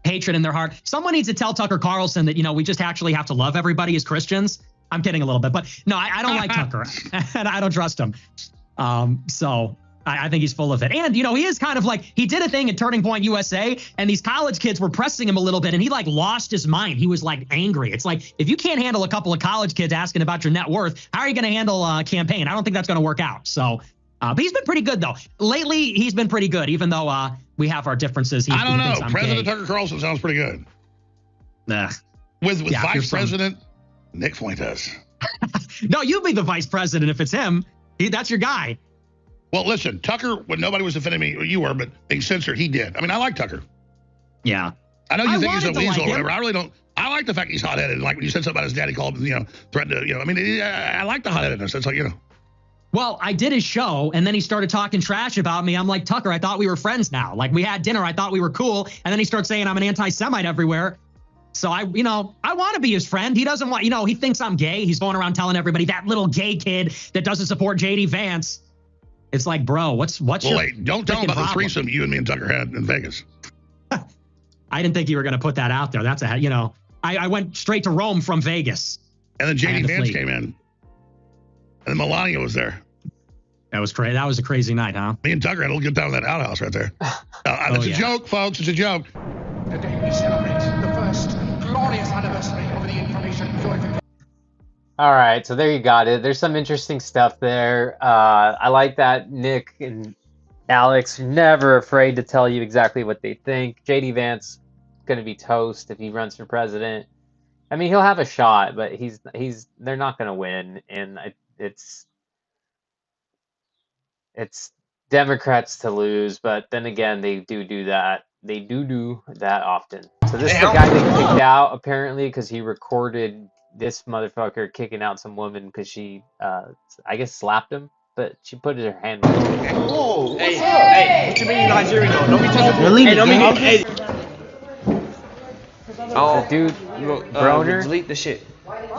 hatred in their heart. Someone needs to tell Tucker Carlson that, we just actually have to love everybody as Christians. I'm kidding a little bit, but no, I don't like Tucker, and I don't trust him. So I think he's full of it. And, he is kind of like, he did a thing at Turning Point USA, and these college kids were pressing him a little bit, and he lost his mind. He was angry. It's like, if you can't handle a couple of college kids asking about your net worth, how are you going to handle a campaign? I don't think that's going to work out. So, but he's been pretty good, though. Lately, he's been pretty good, even though we have our differences. I don't know. President Tucker Carlson sounds pretty good. Nah. With Vice President Nick Fuentes. No, you be the vice president if it's him. That's your guy. Well, listen, Tucker, when nobody was defending me, you were, but being censored, he did. I mean, I like Tucker. Yeah. I know you think he's a weasel or whatever. I really don't. I like the fact he's hot-headed. Like when you said something about his dad, he called him, threatened to, I mean, I like the hot-headedness. That's like, Well, I did his show, and then he started talking trash about me. I'm like, Tucker, I thought we were friends now. Like, we had dinner. I thought we were cool. And then he starts saying I'm an anti-Semite everywhere. So I want to be his friend. He doesn't want, he thinks I'm gay. He's going around telling everybody, that little gay kid that doesn't support J.D. Vance. It's like, bro, what's your wait, don't tell him about the threesome you and me and Tucker had in Vegas. I didn't think you were going to put that out there. That's I went straight to Rome from Vegas. And then J.D. Vance came in. And then Melania was there. That was crazy. That was a crazy night, huh? Me and Tucker had a little good time in that outhouse right there. It's a joke, folks. It's a joke. Today we celebrate the first glorious anniversary of the information purification. All right, so there you got it. There's some interesting stuff there. I like that Nick and Alex are never afraid to tell you exactly what they think. JD Vance going to be toast if he runs for president. I mean, he'll have a shot, but they're not going to win, and it's Democrats to lose. But then again, they do that. They do that often. So this is the guy they kicked out apparently because he recorded this motherfucker kicking out some woman because she, I guess, slapped him, but she put her hand on him. Whoa, hey, what you mean Nigerian though? Don't be touching hey, don't be hey. Oh, dude, Broner. Delete the shit.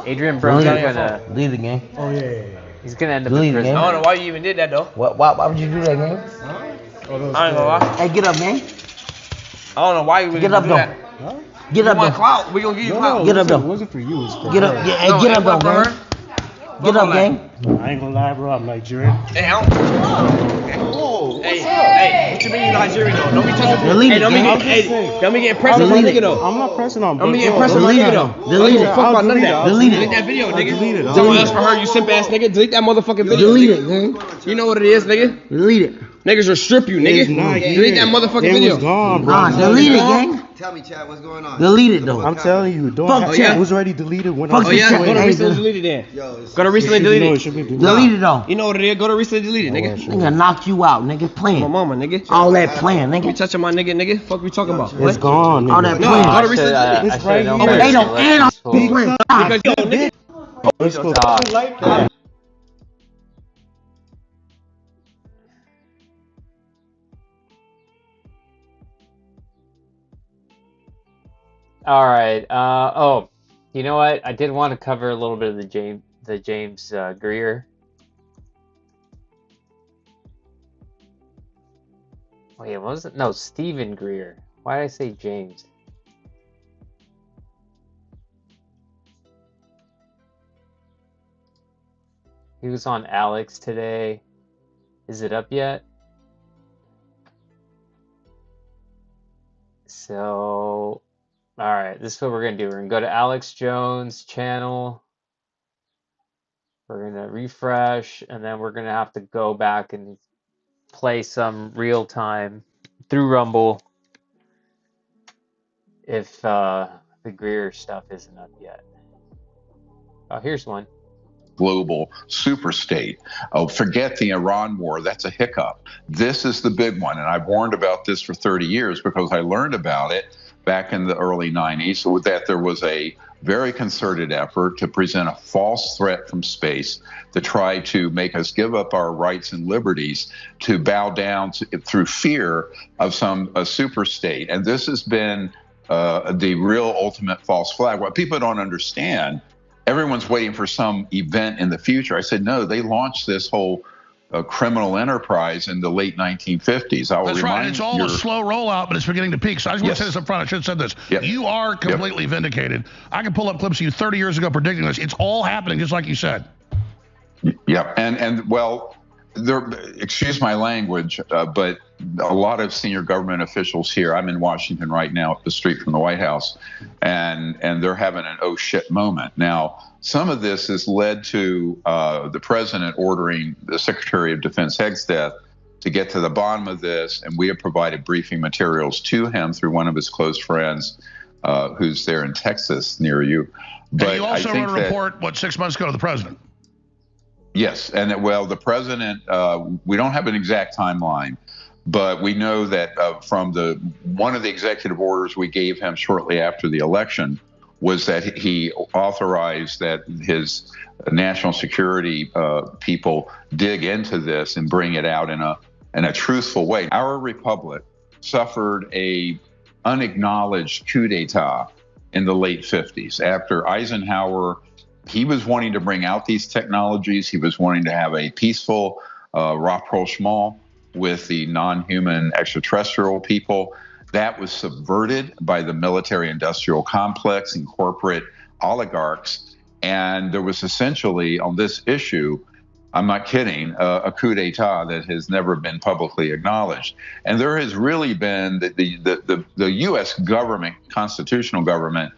Adrian Broner gonna delete the game. Oh yeah. He's gonna end up in prison. I don't know why you even did that though. Why would you do that, gang? I ain't gonna lie. Hey, get up, gang. I don't know why you would Get do up, though. that. Huh? Get up, You want though. clout? We gonna give you clout. Get up, though. It wasn't for you. It was for Get up, her. hey, get up, though, gang. Get up, gang. I ain't gonna lie, bro. I'm Nigerian. Hey, I don't. Whoa, hey, what you mean Nigerian though? Don't be touching. Delete Hey, it, don't gang. be getting pressed on my nigga though. I'm not pressing on. Don't be getting bro. pressed on my Delete nigga it. though. Delete it. Fuck about none of that. Delete it. Delete that video, nigga. delete it. Someone else for her, you simp ass nigga. Delete that motherfucking video. Delete nigga. it, gang. You know what it is, nigga. Delete it. Niggas will strip you, nigga. Delete that motherfucking It video. was gone, bro. Nah, delete it, gang. Tell me, Chad, what's going on? Delete it, though. I'm telling you, don't Fuck have, Chad. it was already deleted when Fuck I Oh yeah, Chad. go to Hey, recently bro. delete it then. Yo, Go to recently delete No, it it. should be deleted. Delete it, though. You know what it is. Go to recently delete it, nigga. Nigga, knock you out, nigga. My Playing. mama, nigga. All that playing, You nigga. touching my nigga. Fuck we talking about? It's gone, All nigga. that No, playing. go to recently delete it. It's right known here. better They to don't let and I'm these fools- playing. Because yo, nigga. Let's go. Stop. All right. Oh, you know what? I did want to cover a little bit of the James Greer. Wait, what was it? No, Steven Greer. Why did I say James? He was on Alex today. Is it up yet? So, all right, this is what we're gonna do. We're gonna go to Alex Jones' channel. We're gonna refresh, and then we're gonna have to go back and play some real time through Rumble if the Greer stuff isn't up yet. Oh, here's one. Global superstate. Oh, forget the Iran war. That's a hiccup. This is the big one. And I've warned about this for 30 years because I learned about it back in the early 90s, so that there was a very concerted effort to present a false threat from space to try to make us give up our rights and liberties, to bow down through fear of a superstate. And this has been the real ultimate false flag. What people don't understand, everyone's waiting for some event in the future. I said, no, they launched this whole criminal enterprise in the late 1950s. That's right. It's all a slow rollout, but it's beginning to peak. So I just want to say this up front. I should have said this. Yep. You are completely vindicated. I can pull up clips of you 30 years ago predicting this. It's all happening just like you said. Yeah. And well, excuse my language, but a lot of senior government officials here, I'm in Washington right now up the street from the White House, and they're having an oh shit moment. Now, some of this has led to the president ordering the Secretary of Defense Hegseth to get to the bottom of this, and we have provided briefing materials to him through one of his close friends who's there in Texas near you. But and you also I think wrote a report, 6 months ago to the president? Yes, and the president, we don't have an exact timeline, but we know that from one of the executive orders we gave him shortly after the election was that he authorized that his national security people dig into this and bring it out in a truthful way. Our republic suffered a unacknowledged coup d'etat in the late 50s after Eisenhower. He was wanting to bring out these technologies. He was wanting to have a peaceful rapprochement with the non-human extraterrestrial people. That was subverted by the military-industrial complex and corporate oligarchs. And there was essentially, on this issue, I'm not kidding, a coup d'etat that has never been publicly acknowledged. And there has really been the U.S. government, constitutional government,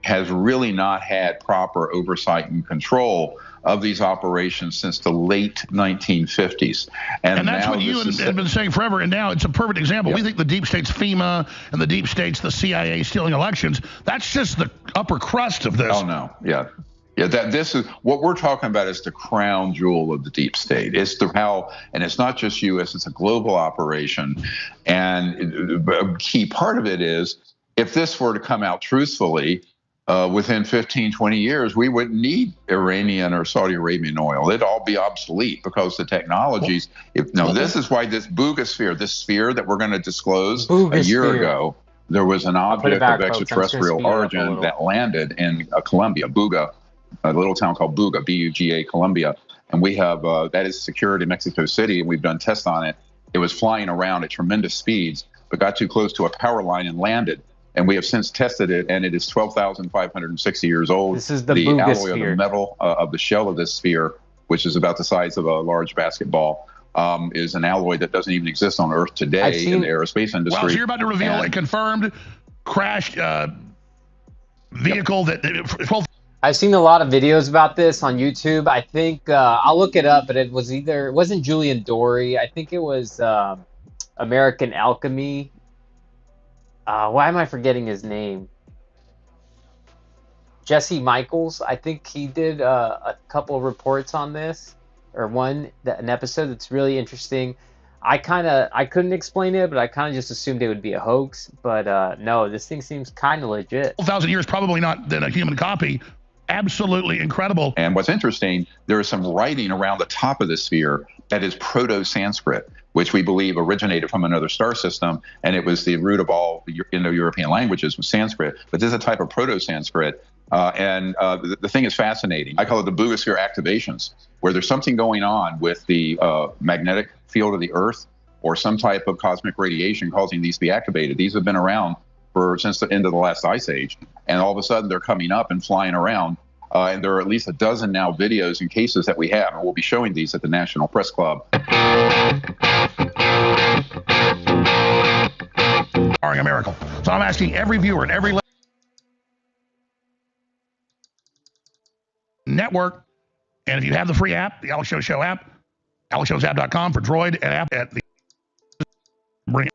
has really not had proper oversight and control of these operations since the late 1950s. And that's what you have been saying forever, and now it's a perfect example. Yep. We think the deep state's FEMA and the deep state's the CIA stealing elections. That's just the upper crust of this. Oh, no. Yeah. Yeah, this is what we're talking about is the crown jewel of the deep state. It's and it's not just U.S., it's a global operation. And a key part of it is if this were to come out truthfully, within 15, 20 years, we wouldn't need Iranian or Saudi Arabian oil. It'd all be obsolete because the technologies. This is why this boogosphere, this sphere that we're going to disclose a year ago, there was an object of extraterrestrial origin that landed in Colombia, Buga, a little town called Buga, B-U-G-A, Colombia. And we have, that is secured in Mexico City, and we've done tests on it. It was flying around at tremendous speeds, but got too close to a power line and landed. And we have since tested it, and it is 12,560 years old. This is the alloy of the metal of the shell of this sphere, which is about the size of a large basketball, is an alloy that doesn't even exist on Earth today in the aerospace industry. Well, so you're about to reveal a confirmed crashed vehicle that 12. I've seen a lot of videos about this on YouTube. I think I'll look it up, but it wasn't Julian Dory. I think it was American Alchemy. Why am I forgetting his name? Jesse Michaels. I think he did a couple of reports on this, or an episode that's really interesting. I couldn't explain it, but I kind of just assumed it would be a hoax. But no, this thing seems kind of legit. 1,000 years, probably not than a human copy. Absolutely incredible. And what's interesting, there is some writing around the top of the sphere that is Proto-Sanskrit, which we believe originated from another star system, and it was the root of all Indo-European languages was Sanskrit. But this is a type of Proto-Sanskrit, the thing is fascinating. I call it the boogosphere activations, where there's something going on with the magnetic field of the Earth or some type of cosmic radiation causing these to be activated. These have been around since the end of the last ice age, and all of a sudden they're coming up and flying around. And there are at least a dozen now videos and cases that we have, and we'll be showing these at the National Press Club. Barring a miracle. So I'm asking every viewer and every network, and if you have the free app, the Alex Show app, alexshowsapp.com for Droid and app at the bring.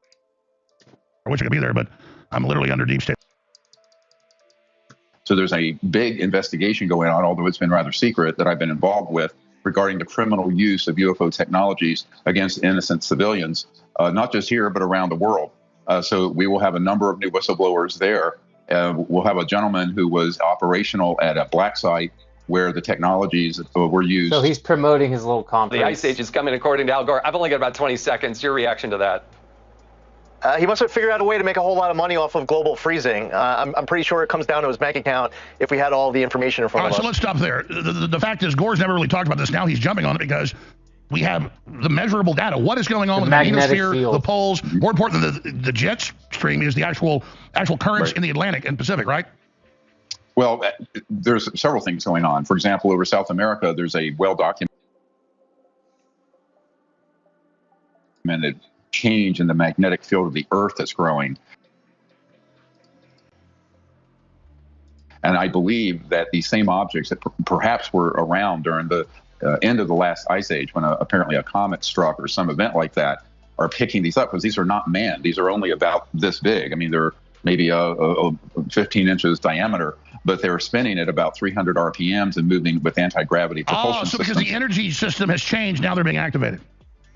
I wish I could be there, but I'm literally under deep state. So there's a big investigation going on, although it's been rather secret, that I've been involved with regarding the criminal use of UFO technologies against innocent civilians, not just here, but around the world. So we will have a number of new whistleblowers there. We'll have a gentleman who was operational at a black site where the technologies were used. So he's promoting his little conference. The ice age is coming according to Al Gore. I've only got about 20 seconds. Your reaction to that? He must have figured out a way to make a whole lot of money off of global freezing. I'm pretty sure it comes down to his bank account if we had all the information in front of us. So let's stop there. The fact is, Gore's never really talked about this. Now he's jumping on it because we have the measurable data. What is going on with the magnetosphere, the poles? More important than the jet stream is the actual currents in the Atlantic and Pacific, right? Well, there's several things going on. For example, over South America, there's a well-documented change in the magnetic field of the Earth that's growing. And I believe that these same objects that perhaps were around during the end of the last ice age, when apparently a comet struck or some event like that, are picking these up, because these are not manned. These are only about this big. I mean, they're maybe 15 inches diameter, but they're spinning at about 300 RPMs and moving with anti-gravity propulsion systems. Because the energy system has changed, now they're being activated.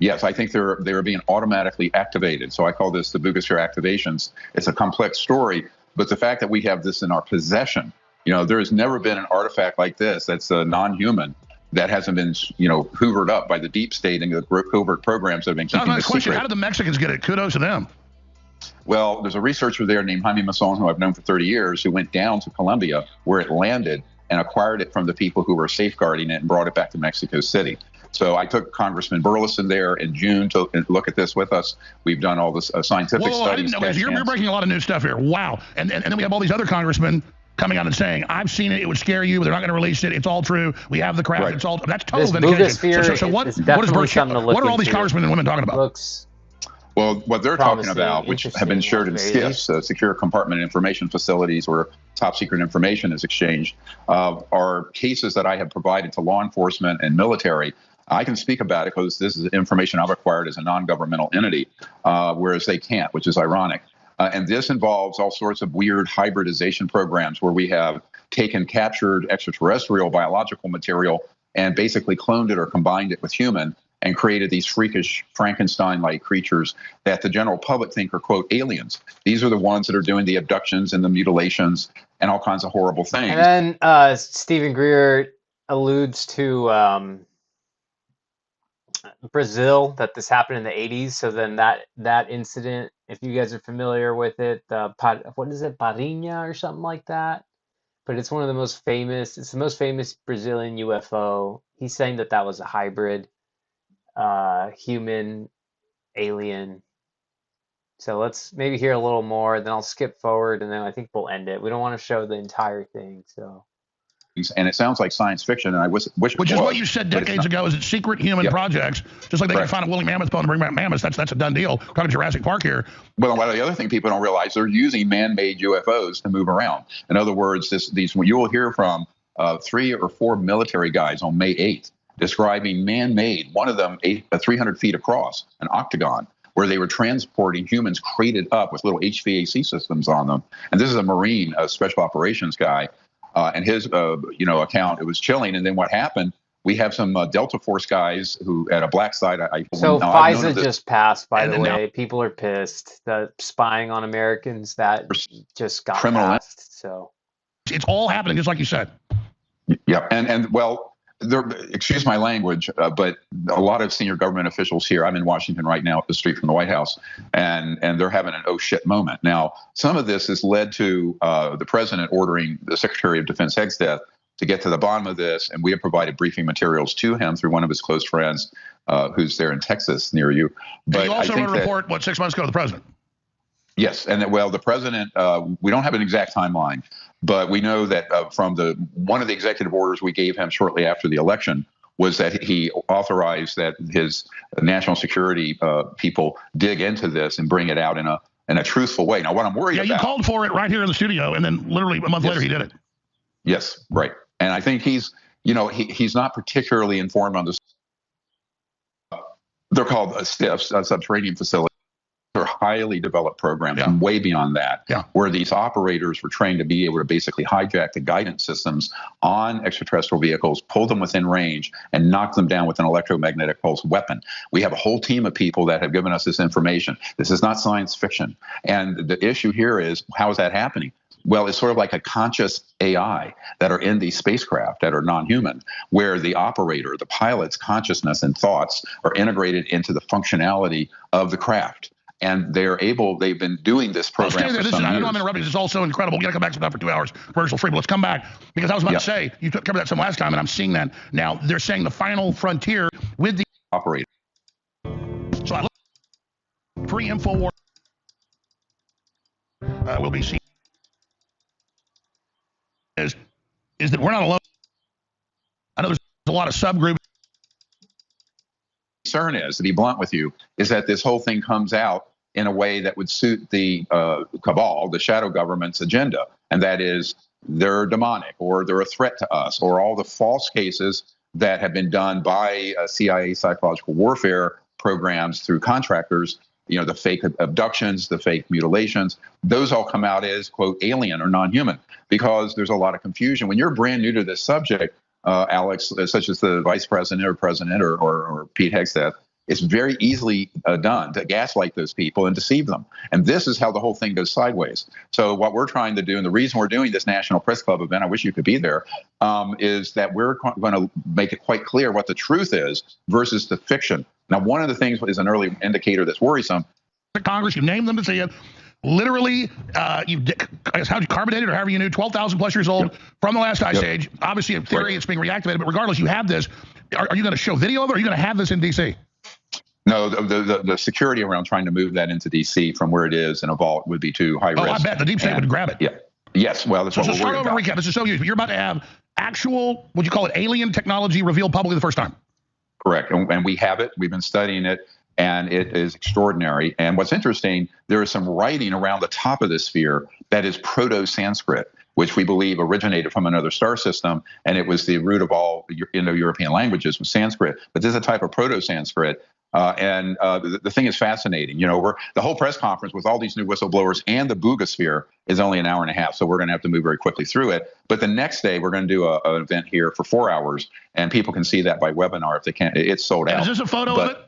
Yes, I think they're being automatically activated. So I call this the boogosphere activations. It's a complex story, but the fact that we have this in our possession, there has never been an artifact like this that's non-human that hasn't been, hoovered up by the deep state and the covert programs that have been keeping it secret. How did the Mexicans get it? Kudos to them. Well, there's a researcher there named Jaime Mason, who I've known for 30 years, who went down to Colombia where it landed and acquired it from the people who were safeguarding it and brought it back to Mexico City. So I took Congressman Burleson there in June to look at this with us. We've done all this scientific studies. I didn't know. You're breaking a lot of new stuff here. Wow. And then we have all these other congressmen coming out and saying, I've seen it, it would scare you, but they're not going to release it, it's all true, we have the crowd, right. It's all, that's total vindication. So what are all these congressmen and women talking about? Well, what they're talking about, which have been shared in SCIFs, secure compartment information facilities, where top secret information is exchanged, are cases that I have provided to law enforcement and military. I can speak about it because this is information I've acquired as a non-governmental entity, whereas they can't, which is ironic. And this involves all sorts of weird hybridization programs where we have taken captured extraterrestrial biological material and basically cloned it or combined it with human and created these freakish Frankenstein-like creatures that the general public think are, quote, aliens. These are the ones that are doing the abductions and the mutilations and all kinds of horrible things. And then Steven Greer alludes to Brazil, that this happened in the 80s. So then that incident, if you guys are familiar with it, what is it, Parinha or something like that? But it's one of the most famous, it's the most famous Brazilian UFO. He's saying that that was a hybrid human alien. So let's maybe hear a little more, then I'll skip forward, and then I think we'll end it. We don't want to show the entire thing, so. And it sounds like science fiction, and I wish Which is what you said decades ago, is it secret human projects, just like they can find a woolly mammoth bone and bring back mammoths. That's a done deal. Talking Jurassic Park here. Well, the other thing people don't realize, they're using man-made UFOs to move around. In other words, you will hear from 3 or 4 military guys on May 8th describing man-made, one of them 300 feet across, an octagon, where they were transporting humans crated up with little HVAC systems on them. And this is a Marine, a special operations guy. And his, account, it was chilling. And then what happened? We have some Delta Force guys who, at a black site. So FISA just passed, by the way. People are pissed. The spying on Americans, that just got passed. So it's all happening, just like you said. Yeah, and well, excuse my language, but a lot of senior government officials here, I'm in Washington right now, up the street from the White House, and they're having an oh shit moment. Now, some of this has led to the president ordering the Secretary of Defense Hegseth to get to the bottom of this, and we have provided briefing materials to him through one of his close friends who's there in Texas near you. But you also wrote a report, 6 months ago, to the president? Yes, and the president, we don't have an exact timeline, but we know that from one of the executive orders we gave him shortly after the election was that he authorized that his national security people dig into this and bring it out in a truthful way. Now, what I'm worried about. Yeah, you called for it right here in the studio, and then literally a month later he did it. Yes, right. And I think he's not particularly informed on this. They're called STIFs, subterranean facilities. They're highly developed programs and way beyond that, where these operators were trained to be able to basically hijack the guidance systems on extraterrestrial vehicles, pull them within range, and knock them down with an electromagnetic pulse weapon. We have a whole team of people that have given us this information. This is not science fiction. And the issue here is, how is that happening? Well, it's sort of like a conscious AI that are in these spacecraft that are non-human, where the operator, the pilot's consciousness and thoughts are integrated into the functionality of the craft. And they've been doing this program for some years. I know I'm interrupting. This is also incredible. We got to come back sometime for 2 hours, commercial free. But let's come back, because I was about to say, you covered that some last time, and I'm seeing that now. They're saying the final frontier with the operator. So I look pre-InfoWar will be seen is that we're not alone. I know there's a lot of subgroups. Concern is, to be blunt with you, is that this whole thing comes out in a way that would suit the cabal, the shadow government's agenda, and that is they're demonic, or they're a threat to us, or all the false cases that have been done by CIA psychological warfare programs through contractors, the fake abductions, the fake mutilations, those all come out as, quote, alien or non-human, because there's a lot of confusion. When you're brand new to this subject, Alex, such as the vice president or Pete Hegseth, it's very easily done to gaslight those people and deceive them. And this is how the whole thing goes sideways. So what we're trying to do, and the reason we're doing this National Press Club event, I wish you could be there, is that we're going to make it quite clear what the truth is versus the fiction. Now, one of the things is an early indicator that's worrisome. Congress, you name them to see it. Literally, carbonated, or however you knew, 12,000 plus years old from the last ice age. Obviously, in theory, it's being reactivated. But regardless, you have this. Are you going to show video of it, or are you going to have this in D.C.? No, the security around trying to move that into D.C. from where it is in a vault would be too high risk. I bet the deep state would grab it. Yeah. Yes. Well, that's what we're worried about. So start over and recap. This is so huge. But you're about to have actual, would you call it alien technology revealed publicly the first time? Correct. And we have it. We've been studying it. And it is extraordinary. And what's interesting, there is some writing around the top of the sphere that is Proto-Sanskrit. which we believe originated from another star system, and it was the root of all Indo-European languages was Sanskrit. But this is a type of Proto-Sanskrit. The thing is fascinating. The whole press conference with all these new whistleblowers and the Boogosphere is only an hour and a half, so we're going to have to move very quickly through it. But the next day, we're going to do an event here for 4 hours, and people can see that by webinar if they can't. It's sold out. Is this a photo of it?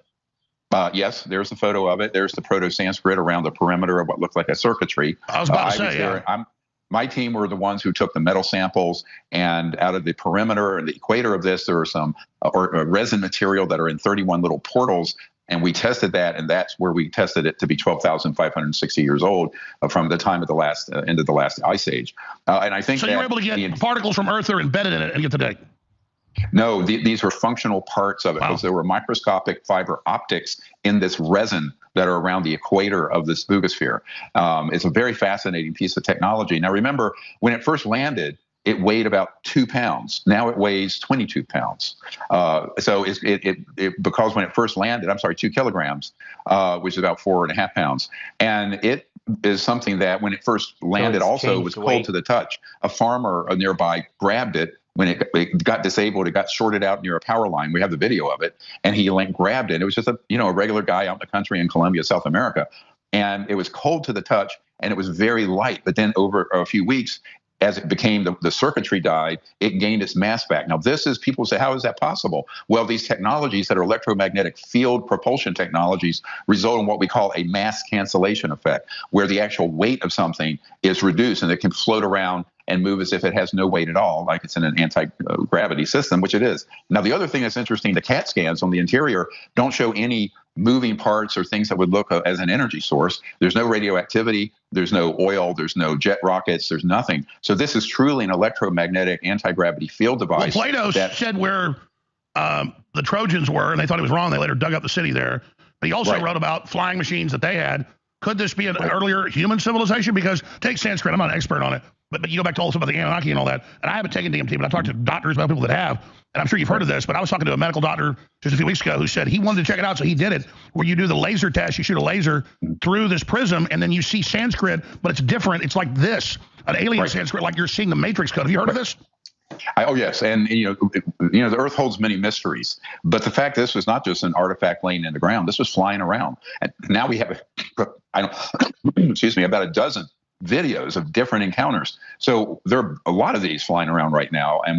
Yes, there's a photo of it. There's the Proto-Sanskrit around the perimeter of what looked like a circuitry. I was about to say, yeah. My team were the ones who took the metal samples, and out of the perimeter and the equator of this, there are some resin material that are in 31 little portals, and we tested that, and that's where we tested it to be 12,560 years old from the time of the last end of the last ice age. And I think so. You were able to get particles from Earth that are embedded in it and get the date. No, these were functional parts of it because there were microscopic fiber optics in this resin that are around the equator of this Boogosphere. It's a very fascinating piece of technology. Now, remember, when it first landed, it weighed about 2 pounds. Now it weighs 22 pounds. So because when it first landed, 2 kilograms, which is about 4.5 pounds. And it is something that when it first landed also was cold to the touch. A farmer nearby grabbed it. When it got disabled, it got shorted out near a power line. We have the video of it, and he grabbed it. It was just a regular guy out in the country in Colombia, South America, and it was cold to the touch, and it was very light. But then over a few weeks, as it became the circuitry died, it gained its mass back. Now, people say, how is that possible? Well, these technologies that are electromagnetic field propulsion technologies result in what we call a mass cancellation effect, where the actual weight of something is reduced and it can float around and move as if it has no weight at all, like it's in an anti-gravity system, which it is. Now, the other thing that's interesting, the CAT scans on the interior don't show any moving parts or things that would look as an energy source. There's no radioactivity. There's no oil. There's no jet rockets. There's nothing. So this is truly an electromagnetic anti-gravity field device. Well, Plato said where the Trojans were, and they thought he was wrong. They later dug up the city there. But he also wrote about flying machines that they had. Could this be an earlier human civilization? Because take Sanskrit. I'm not an expert on it. But you go back to all the stuff about the Anunnaki and all that. And I haven't taken DMT, but I've talked to doctors about people that have. And I'm sure you've heard of this, but I was talking to a medical doctor just a few weeks ago who said he wanted to check it out, so he did it, where you do the laser test. You shoot a laser through this prism, and then you see Sanskrit, but it's different. It's like this, an alien Sanskrit, like you're seeing the Matrix code. Have you heard of this? Oh, yes. And, the Earth holds many mysteries. But the fact this was not just an artifact laying in the ground. This was flying around. And now we have, about a dozen videos of different encounters. So there are a lot of these flying around right now, and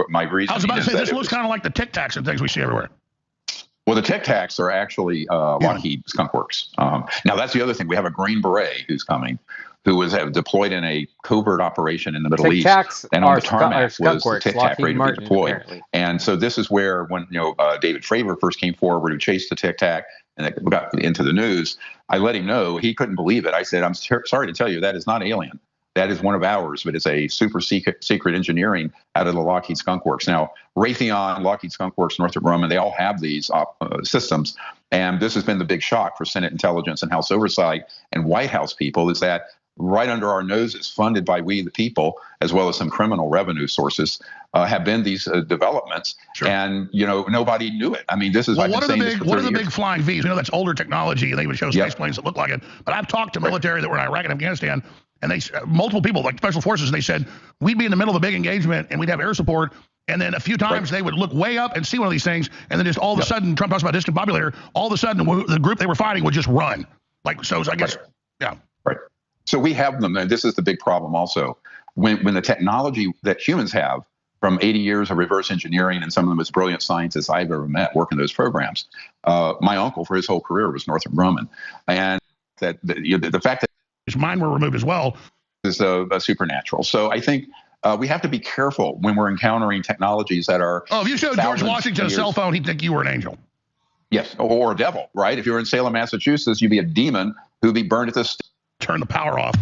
my reason. I was about to say, this looks kind of like the Tic Tacs and things we see everywhere. Well, the Tic Tacs are actually Lockheed Skunk Works. Now, that's the other thing. We have a Green Beret who's coming, who was deployed in a covert operation in the Middle East, and on the tarmac was the Tic Tac ready to be deployed. Apparently. And so this is where, when David Fravor first came forward, who chased the Tic Tac, and it got into the news, I let him know. He couldn't believe it. I said, I'm sorry to tell you, that is not alien. That is one of ours, but it's a super secret engineering out of the Lockheed Skunk Works. Now, Raytheon, Lockheed Skunk Works, Northrop Grumman, they all have these systems. And this has been the big shock for Senate Intelligence and House Oversight and White House people, is that right under our noses, funded by we the people, as well as some criminal revenue sources, have been these developments. Sure. And, nobody knew it. I mean, this is, what are the big flying Vs? We know that's older technology, and they would show space planes that look like it. But I've talked to military that were in Iraq and Afghanistan, and multiple people, like special forces, and they said, we'd be in the middle of a big engagement, and we'd have air support, and then a few times they would look way up and see one of these things, and then just all of a sudden, Trump talks about discombobulator, all of a sudden, the group they were fighting would just run. So I guess, Right. So we have them, and this is the big problem also. When the technology that humans have from 80 years of reverse engineering and some of the most brilliant scientists I've ever met working those programs, my uncle for his whole career was Northrop Grumman. And that the fact that his mind were removed as well is supernatural. So I think we have to be careful when we're encountering technologies that are. Oh, if you showed George Washington a cell phone, he'd think you were an angel. Yes, or a devil, right? If you were in Salem, Massachusetts, you'd be a demon who'd be burned at the stake. Turn the power off.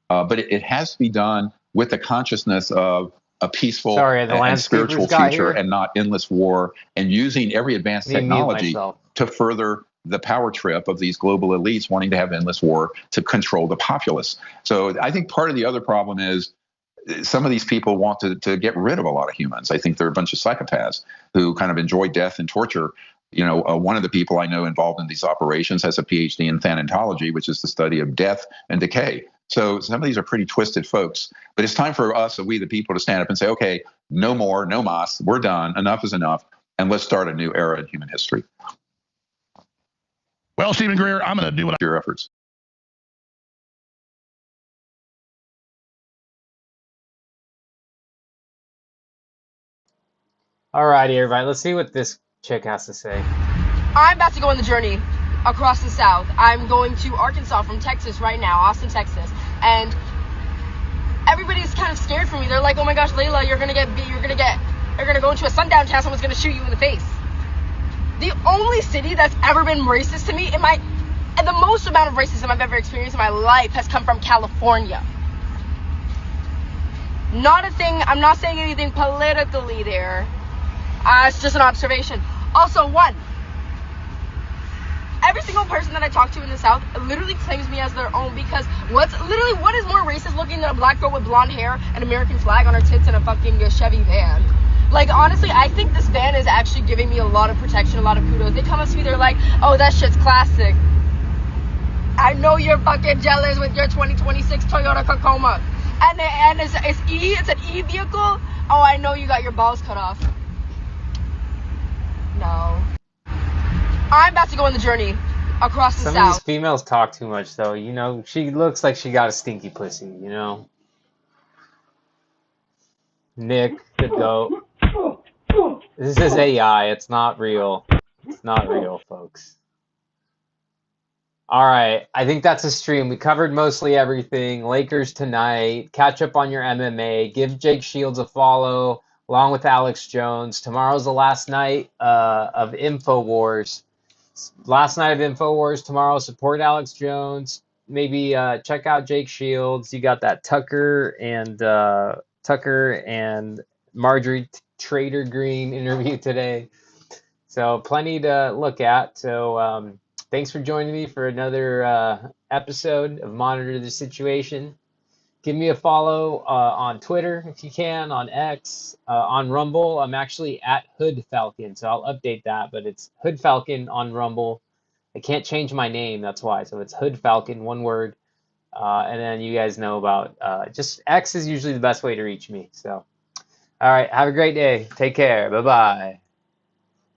But it has to be done with the consciousness of a peaceful and spiritual future and not endless war, and using every advanced technology to further the power trip of these global elites wanting to have endless war to control the populace. So I think part of the other problem is some of these people want to get rid of a lot of humans. I think they're a bunch of psychopaths who kind of enjoy death and torture. One of the people I know involved in these operations has a PhD in thanatology, which is the study of death and decay. So some of these are pretty twisted folks. But it's time for us, we the people, to stand up and say, okay, no more, no mas. We're done. Enough is enough. And let's start a new era in human history. Well, Steven Greer, I'm going to do what your efforts. Alrighty, everybody. Let's see what this chick has to say. I'm about to go on the journey across the South. I'm going to Arkansas from Texas right now, Austin, Texas, and everybody's kind of scared for me. They're like, "Oh my gosh, Layla, you're gonna go into a sundown town. Someone's gonna shoot you in the face." The only city that's ever been racist to me and the most amount of racism I've ever experienced in my life has come from California. Not a thing. I'm not saying anything politically there. It's just an observation. Also, every single person that I talk to in the South literally claims me as their own, because what is more racist looking than a black girl with blonde hair, an American flag on her tits, and a fucking Chevy van? Like, honestly, I think this van is actually giving me a lot of protection, a lot of kudos. They come up to me, they're like, "Oh, that shit's classic. I know you're fucking jealous with your 2026 Toyota Tacoma. And it's an E vehicle? Oh, I know you got your balls cut off." No. I'm about to go on the journey across the Some South. of these females talk too much, though. You know, she looks like she got a stinky pussy, you know? Nick, the goat. This is AI. It's not real. It's not real, folks. All right. I think that's a stream. We covered mostly everything. Lakers tonight. Catch up on your MMA. Give Jake Shields a follow, along with Alex Jones. Tomorrow's the last night of InfoWars. Last night of InfoWars. Tomorrow, support Alex Jones. Maybe check out Jake Shields. You got that Tucker and Marjorie Trader Green interview today. So plenty to look at. So thanks for joining me for another episode of Monitor the Situation. Give me a follow on Twitter if you can, on X, on Rumble. I'm actually at Hood Falcon, so I'll update that, but it's Hood Falcon on Rumble. I can't change my name, that's why. So it's Hood Falcon, one word. And then you guys know about just X is usually the best way to reach me. So, all right, have a great day. Take care. Bye-bye.